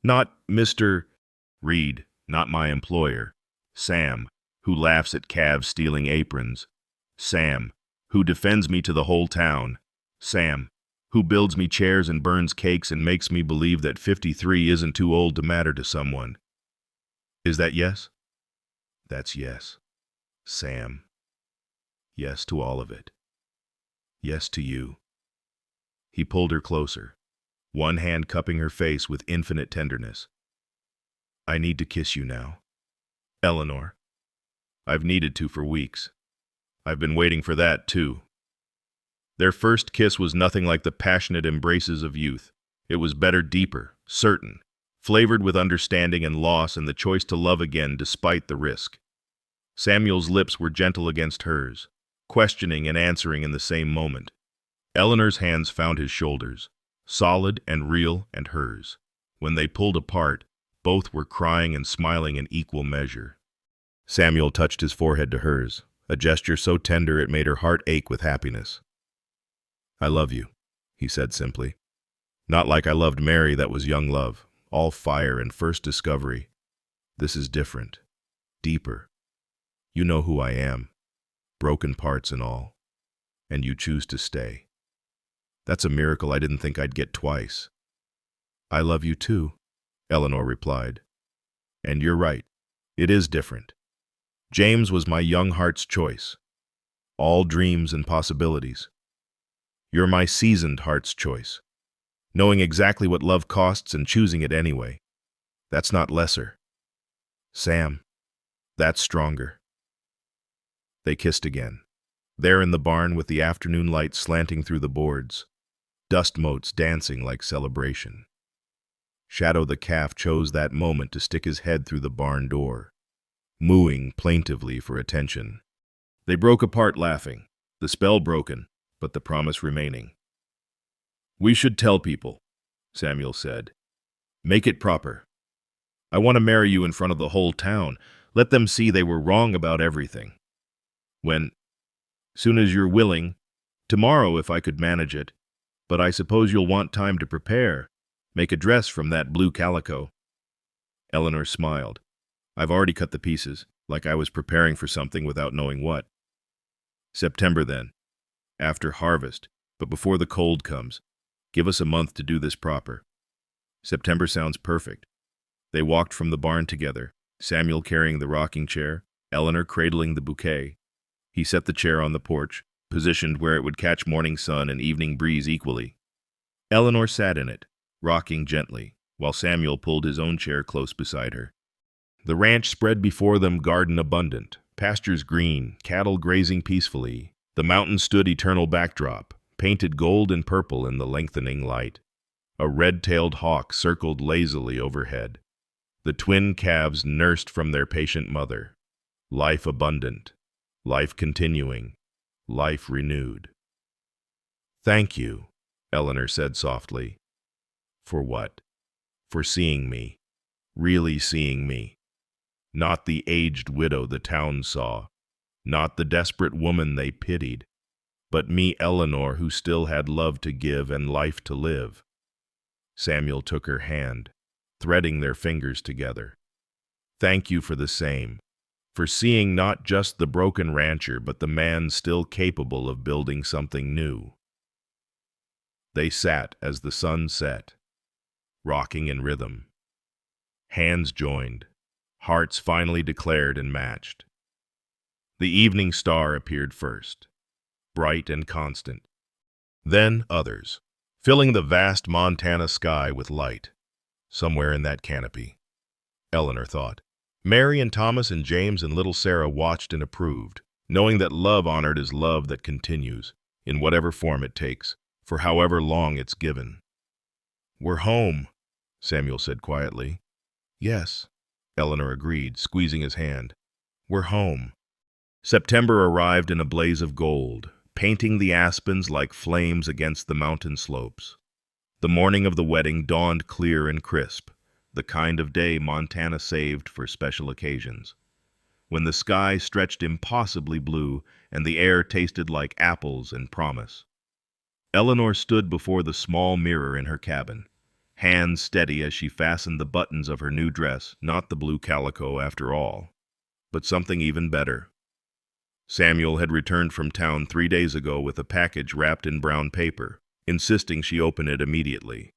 Not Mr. Reed, not my employer. Sam, who laughs at calves stealing aprons. Sam, who defends me to the whole town. Sam, who builds me chairs and burns cakes and makes me believe that 53 isn't too old to matter to someone. Is that yes? That's yes. Sam. Yes to all of it. Yes to you. He pulled her closer, one hand cupping her face with infinite tenderness. I need to kiss you now. Eleanor. I've needed to for weeks. I've been waiting for that, too. Their first kiss was nothing like the passionate embraces of youth. It was better, deeper, certain, flavored with understanding and loss and the choice to love again despite the risk. Samuel's lips were gentle against hers, questioning and answering in the same moment. Eleanor's hands found his shoulders, solid and real and hers. When they pulled apart, both were crying and smiling in equal measure. Samuel touched his forehead to hers, a gesture so tender it made her heart ache with happiness. I love you, he said simply. Not like I loved Mary, that was young love, all fire and first discovery. This is different, deeper. You know who I am, broken parts and all, and you choose to stay. That's a miracle I didn't think I'd get twice. I love you too, Eleanor replied. And you're right, it is different. James was my young heart's choice, all dreams and possibilities. You're my seasoned heart's choice, knowing exactly what love costs and choosing it anyway. That's not lesser. Sam, that's stronger. They kissed again, there in the barn with the afternoon light slanting through the boards, dust motes dancing like celebration. Shadow the calf chose that moment to stick his head through the barn door, mooing plaintively for attention. They broke apart laughing, the spell broken, but the promise remaining. We should tell people, Samuel said. Make it proper. I want to marry you in front of the whole town. Let them see they were wrong about everything. Soon as you're willing, tomorrow if I could manage it, but I suppose you'll want time to prepare. Make a dress from that blue calico. Eleanor smiled. I've already cut the pieces, like I was preparing for something without knowing what. September then. After harvest, but before the cold comes. Give us a month to do this proper. September sounds perfect. They walked from the barn together, Samuel carrying the rocking chair, Eleanor cradling the bouquet. He set the chair on the porch, positioned where it would catch morning sun and evening breeze equally. Eleanor sat in it, rocking gently, while Samuel pulled his own chair close beside her. The ranch spread before them, garden abundant, pastures green, cattle grazing peacefully. The mountains stood eternal backdrop, painted gold and purple in the lengthening light. A red-tailed hawk circled lazily overhead. The twin calves nursed from their patient mother. Life abundant, life continuing, life renewed. Thank you, Eleanor said softly. For what? For seeing me, really seeing me. Not the aged widow the town saw, not the desperate woman they pitied, but me, Eleanor, who still had love to give and life to live. Samuel took her hand, threading their fingers together. Thank you for the same, for seeing not just the broken rancher, but the man still capable of building something new. They sat as the sun set, rocking in rhythm. Hands joined, hearts finally declared and matched. The evening star appeared first, bright and constant. Then others, filling the vast Montana sky with light, somewhere in that canopy. Eleanor thought. Mary and Thomas and James and little Sarah watched and approved, knowing that love honored is love that continues, in whatever form it takes, for however long it's given. "We're home," Samuel said quietly. "Yes," Eleanor agreed, squeezing his hand. "We're home." September arrived in a blaze of gold, painting the aspens like flames against the mountain slopes. The morning of the wedding dawned clear and crisp, the kind of day Montana saved for special occasions, when the sky stretched impossibly blue and the air tasted like apples and promise. Eleanor stood before the small mirror in her cabin, hands steady as she fastened the buttons of her new dress, not the blue calico after all, but something even better. Samuel had returned from town 3 days ago with a package wrapped in brown paper, insisting she open it immediately.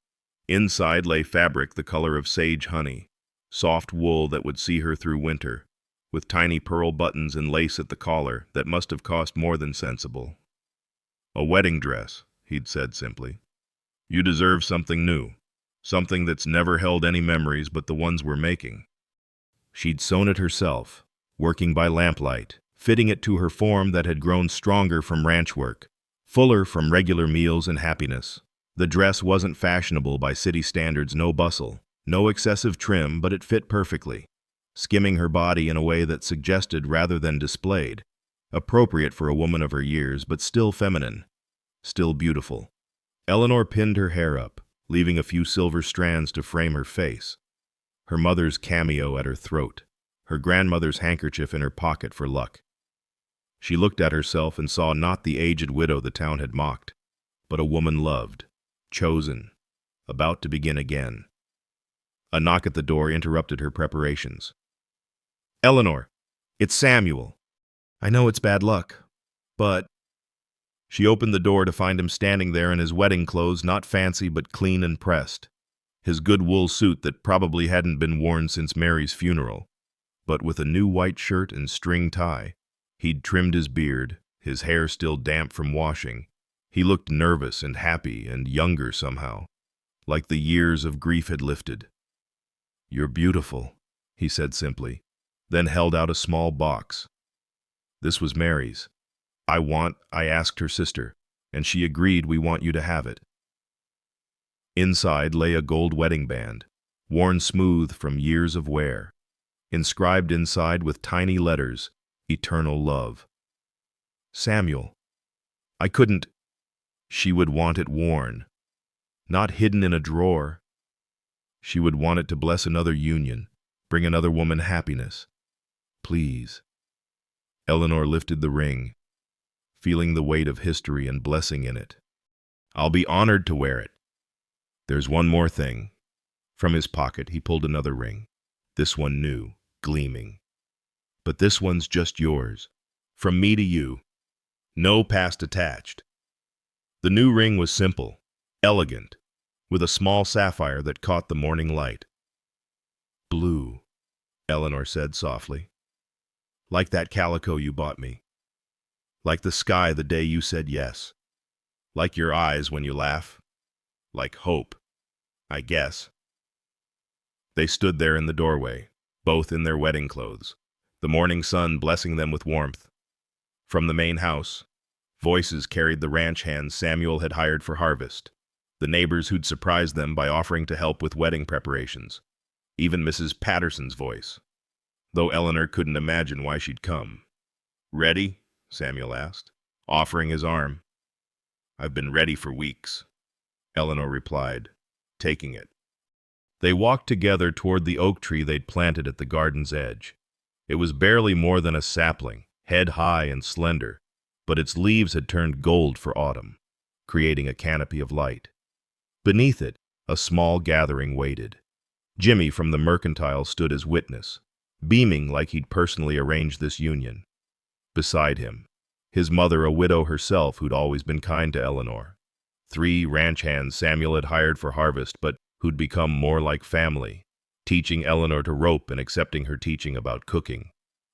Inside lay fabric the color of sage honey, soft wool that would see her through winter, with tiny pearl buttons and lace at the collar that must have cost more than sensible. "A wedding dress," he'd said simply. "You deserve something new, something that's never held any memories but the ones we're making." She'd sewn it herself, working by lamplight, fitting it to her form that had grown stronger from ranch work, fuller from regular meals and happiness. The dress wasn't fashionable by city standards, no bustle, no excessive trim, but it fit perfectly, skimming her body in a way that suggested rather than displayed, appropriate for a woman of her years, but still feminine, still beautiful. Eleanor pinned her hair up, leaving a few silver strands to frame her face, her mother's cameo at her throat, her grandmother's handkerchief in her pocket for luck. She looked at herself and saw not the aged widow the town had mocked, but a woman loved, chosen, about to begin again. A knock at the door interrupted her preparations. "Eleanor, it's Samuel. I know it's bad luck, but—" She opened the door to find him standing there in his wedding clothes, not fancy but clean and pressed, his good wool suit that probably hadn't been worn since Mary's funeral, but with a new white shirt and string tie. He'd trimmed his beard, his hair still damp from washing. He looked nervous and happy and younger somehow, like the years of grief had lifted. "You're beautiful," he said simply, then held out a small box. This was Mary's. I asked her sister, and she agreed we want you to have it." Inside lay a gold wedding band, worn smooth from years of wear, inscribed inside with tiny letters, "Eternal Love." "Samuel, I couldn't—" She would want it worn, not hidden in a drawer. She would want it to bless another union, bring another woman happiness. "Please." Eleanor lifted the ring, feeling the weight of history and blessing in it. "I'll be honored to wear it. There's one more thing." From his pocket he pulled another ring, this one new, gleaming. "But this one's just yours, from me to you. No past attached." The new ring was simple, elegant, with a small sapphire that caught the morning light. "Blue," Eleanor said softly. "Like that calico you bought me. Like the sky the day you said yes. Like your eyes when you laugh. Like hope, I guess." They stood there in the doorway, both in their wedding clothes, the morning sun blessing them with warmth. From the main house, voices carried the ranch hands Samuel had hired for harvest, the neighbors who'd surprised them by offering to help with wedding preparations, even Mrs. Patterson's voice, though Eleanor couldn't imagine why she'd come. "Ready?" Samuel asked, offering his arm. "I've been ready for weeks," Eleanor replied, taking it. They walked together toward the oak tree they'd planted at the garden's edge. It was barely more than a sapling, head high and slender, but its leaves had turned gold for autumn, creating a canopy of light. Beneath it, a small gathering waited. Jimmy from the mercantile stood as witness, beaming like he'd personally arranged this union. Beside him, his mother, a widow herself who'd always been kind to Eleanor. 3 ranch hands Samuel had hired for harvest, but who'd become more like family, teaching Eleanor to rope and accepting her teaching about cooking.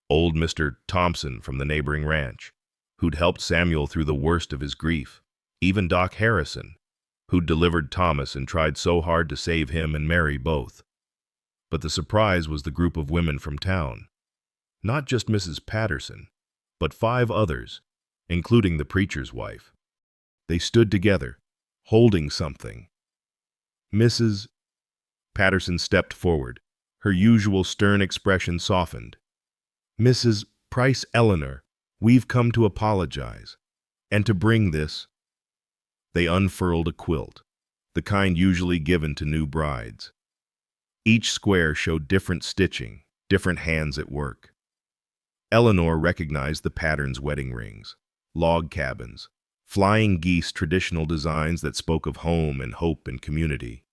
Old Mr. Thompson from the neighboring ranch, who'd helped Samuel through the worst of his grief. Even Doc Harrison, who'd delivered Thomas and tried so hard to save him and Mary both. But the surprise was the group of women from town. Not just Mrs. Patterson, but 5 others, including the preacher's wife. They stood together, holding something. Mrs. Patterson stepped forward. Her usual stern expression softened. "Mrs. Price Eleanor, we've come to apologize. And to bring this." They unfurled a quilt, the kind usually given to new brides. Each square showed different stitching, different hands at work. Eleanor recognized the pattern's wedding rings, log cabins, flying geese, traditional designs that spoke of home and hope and community.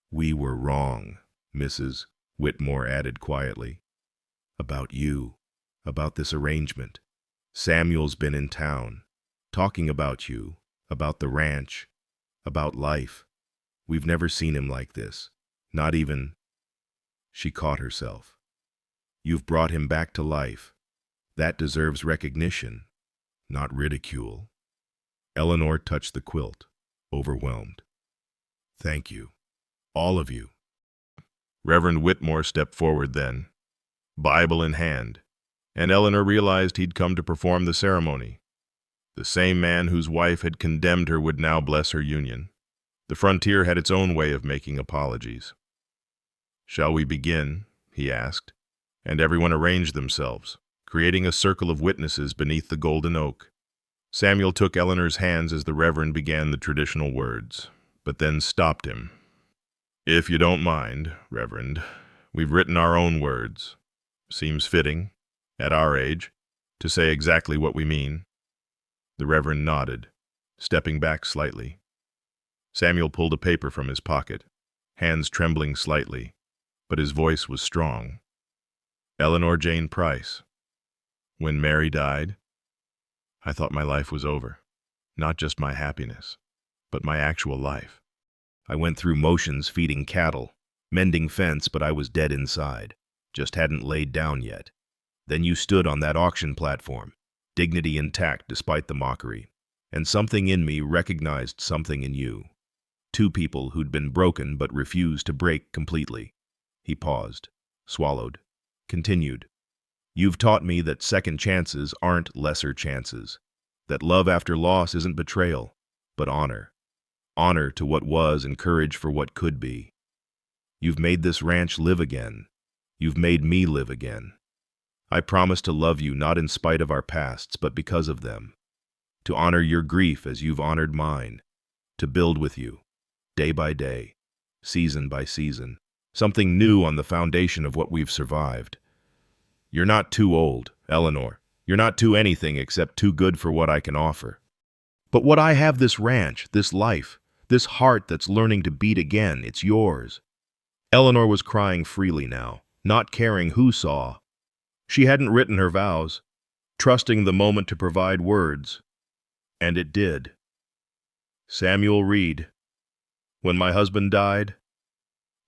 "We were wrong," Mrs. Whitmore added quietly. "About you, about this arrangement. Samuel's been in town, talking about you, about the ranch, about life. We've never seen him like this, not even—" She caught herself. "You've brought him back to life. That deserves recognition, not ridicule." Eleanor touched the quilt, overwhelmed. "Thank you, all of you." Reverend Whitmore stepped forward then, Bible in hand, and Eleanor realized he'd come to perform the ceremony. The same man whose wife had condemned her would now bless her union. The frontier had its own way of making apologies. "Shall we begin?" he asked, and everyone arranged themselves, creating a circle of witnesses beneath the golden oak. Samuel took Eleanor's hands as the Reverend began the traditional words, but then stopped him. "If you don't mind, Reverend, we've written our own words. Seems fitting, at our age, to say exactly what we mean." The Reverend nodded, stepping back slightly. Samuel pulled a paper from his pocket, hands trembling slightly, but his voice was strong. "Eleanor Jane Price. When Mary died, I thought my life was over. Not just my happiness, but my actual life. I went through motions feeding cattle, mending fence, but I was dead inside, just hadn't laid down yet. Then you stood on that auction platform, dignity intact despite the mockery, and something in me recognized something in you. 2 people who'd been broken but refused to break completely." He paused, swallowed, continued. "You've taught me that second chances aren't lesser chances, that love after loss isn't betrayal, but honor. Honor to what was and courage for what could be. You've made this ranch live again. You've made me live again. I promise to love you not in spite of our pasts, but because of them. To honor your grief as you've honored mine. To build with you, day by day, season by season, something new on the foundation of what we've survived. You're not too old, Eleanor. You're not too anything except too good for what I can offer. But what I have, this ranch, this life, this heart that's learning to beat again, it's yours." Eleanor was crying freely now, not caring who saw. She hadn't written her vows, trusting the moment to provide words. And it did. "Samuel Reed, when my husband died,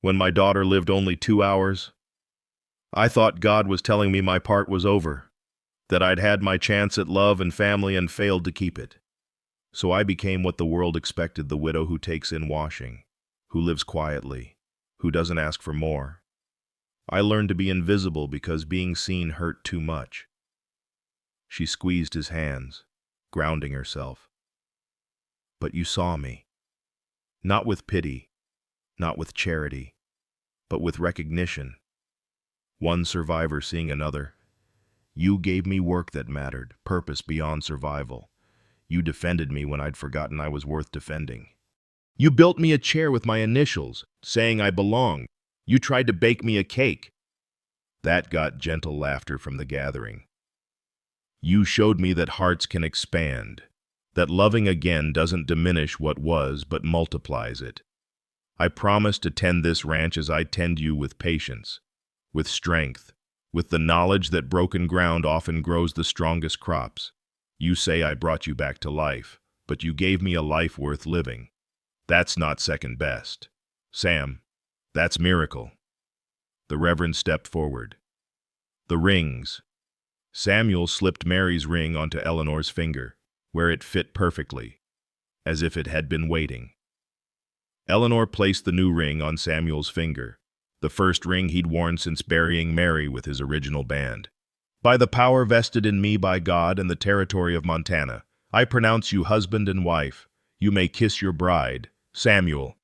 when my daughter lived only 2 hours, I thought God was telling me my part was over, that I'd had my chance at love and family and failed to keep it. So I became what the world expected, the widow who takes in washing, who lives quietly, who doesn't ask for more. I learned to be invisible because being seen hurt too much." She squeezed his hands, grounding herself. "But you saw me. Not with pity, not with charity, but with recognition. One survivor seeing another. You gave me work that mattered, purpose beyond survival. You defended me when I'd forgotten I was worth defending. You built me a chair with my initials, saying I belonged. You tried to bake me a cake." That got gentle laughter from the gathering. "You showed me that hearts can expand, that loving again doesn't diminish what was but multiplies it. I promise to tend this ranch as I tend you, with patience, with strength, with the knowledge that broken ground often grows the strongest crops. You say I brought you back to life, but you gave me a life worth living. That's not second best. Sam, that's miracle." The Reverend stepped forward. The rings. Samuel slipped Mary's ring onto Eleanor's finger, where it fit perfectly, as if it had been waiting. Eleanor placed the new ring on Samuel's finger, the first ring he'd worn since burying Mary with his original band. By the power vested in me by God and the territory of Montana, I pronounce you husband and wife. You may kiss your bride, Samuel.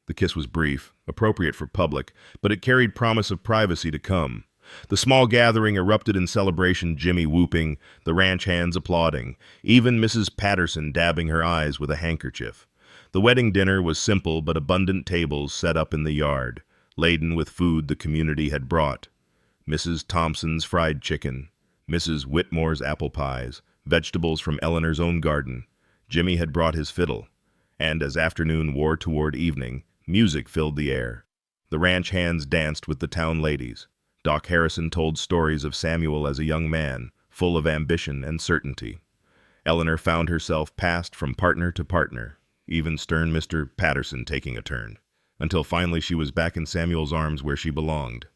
The kiss was brief, appropriate for public, but it carried promise of privacy to come. The small gathering erupted in celebration, Jimmy whooping, the ranch hands applauding, even Mrs. Patterson dabbing her eyes with a handkerchief. The wedding dinner was simple but abundant tables set up in the yard, laden with food the community had brought. Mrs. Thompson's fried chicken, Mrs. Whitmore's apple pies, vegetables from Eleanor's own garden. Jimmy had brought his fiddle, and as afternoon wore toward evening, music filled the air. The ranch hands danced with the town ladies. Doc Harrison told stories of Samuel as a young man, full of ambition and certainty. Eleanor found herself passed from partner to partner, even stern Mr. Patterson taking a turn, until finally she was back in Samuel's arms where she belonged.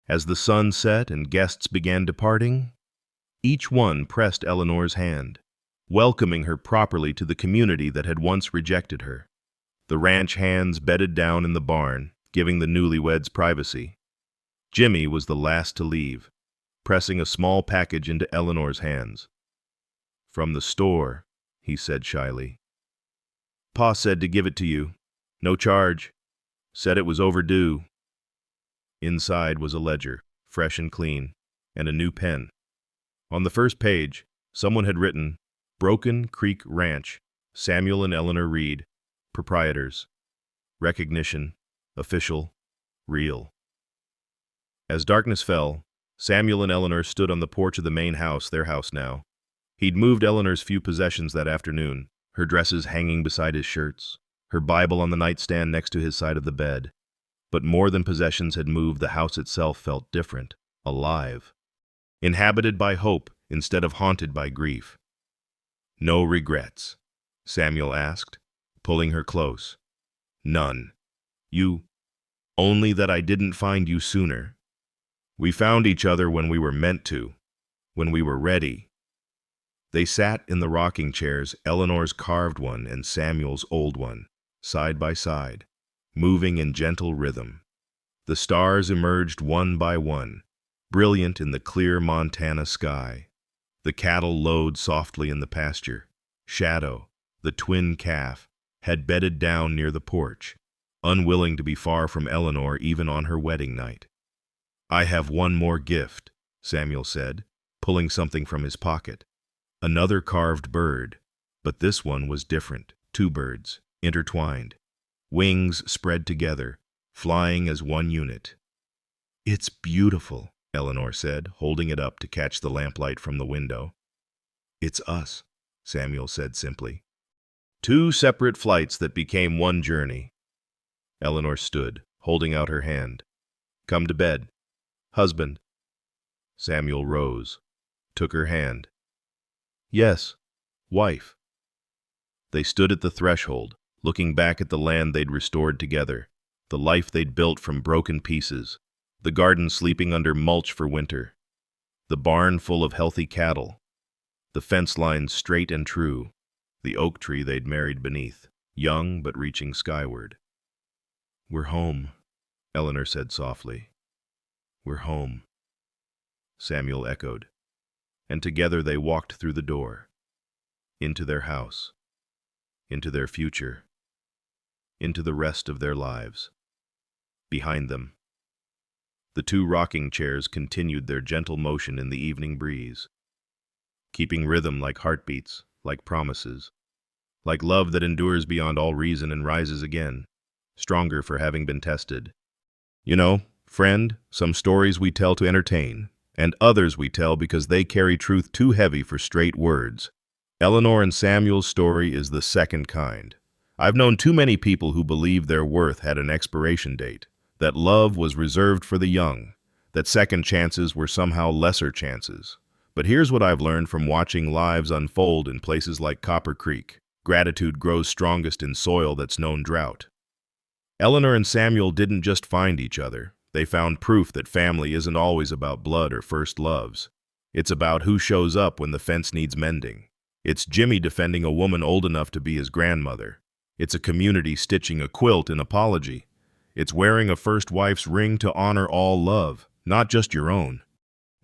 As the sun set and guests began departing, each one pressed Eleanor's hand, welcoming her properly to the community that had once rejected her. The ranch hands bedded down in the barn, giving the newlyweds privacy. Jimmy was the last to leave, pressing a small package into Eleanor's hands. "From the store," he said shyly. "Pa said to give it to you. No charge. Said it was overdue." Inside was a ledger, fresh and clean, and a new pen. On the first page, someone had written, "Broken Creek Ranch, Samuel and Eleanor Reed, proprietors. Recognition, official, real." As darkness fell, Samuel and Eleanor stood on the porch of the main house, their house now. He'd moved Eleanor's few possessions that afternoon, her dresses hanging beside his shirts, her Bible on the nightstand next to his side of the bed. But more than possessions had moved, the house itself felt different, alive, inhabited by hope instead of haunted by grief. "No regrets?" Samuel asked, pulling her close. "None. You, only that I didn't find you sooner. We found each other when we were meant to, when we were ready." They sat in the rocking chairs, Eleanor's carved one and Samuel's old one, side by side, moving in gentle rhythm. The stars emerged one by one, brilliant in the clear Montana sky. The cattle lowed softly in the pasture. Shadow, the twin calf, had bedded down near the porch, unwilling to be far from Eleanor even on her wedding night. "I have one more gift," Samuel said, pulling something from his pocket. Another carved bird, but this one was different. Two birds, intertwined, wings spread together, flying as one unit. "It's beautiful," Eleanor said, holding it up to catch the lamplight from the window. "It's us," Samuel said simply. Two separate flights that became one journey. Eleanor stood, holding out her hand. "Come to bed, husband." Samuel rose, took her hand. "Yes, wife." They stood at the threshold, looking back at the land they'd restored together, the life they'd built from broken pieces, the garden sleeping under mulch for winter, the barn full of healthy cattle, the fence lines straight and true, the oak tree they'd married beneath, young but reaching skyward. "We're home," Eleanor said softly. "We're home," Samuel echoed, and together they walked through the door, into their house, into their future, into the rest of their lives. Behind them, the two rocking chairs continued their gentle motion in the evening breeze, keeping rhythm like heartbeats, like promises, like love that endures beyond all reason and rises again, stronger for having been tested. "You know, friend, some stories we tell to entertain, and others we tell because they carry truth too heavy for straight words. Eleanor and Samuel's story is the second kind. I've known too many people who believed their worth had an expiration date, that love was reserved for the young, that second chances were somehow lesser chances. But here's what I've learned from watching lives unfold in places like Copper Creek. Gratitude grows strongest in soil that's known drought. Eleanor and Samuel didn't just find each other. They found proof that family isn't always about blood or first loves. It's about who shows up when the fence needs mending. It's Jimmy defending a woman old enough to be his grandmother. It's a community stitching a quilt in apology. It's wearing a first wife's ring to honor all love, not just your own.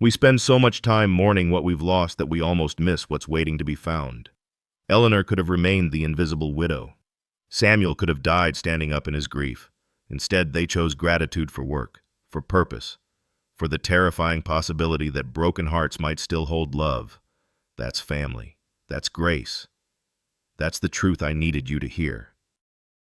We spend so much time mourning what we've lost that we almost miss what's waiting to be found. Eleanor could have remained the invisible widow. Samuel could have died standing up in his grief. Instead, they chose gratitude for work, for purpose, for the terrifying possibility that broken hearts might still hold love. That's family. That's grace. That's the truth I needed you to hear.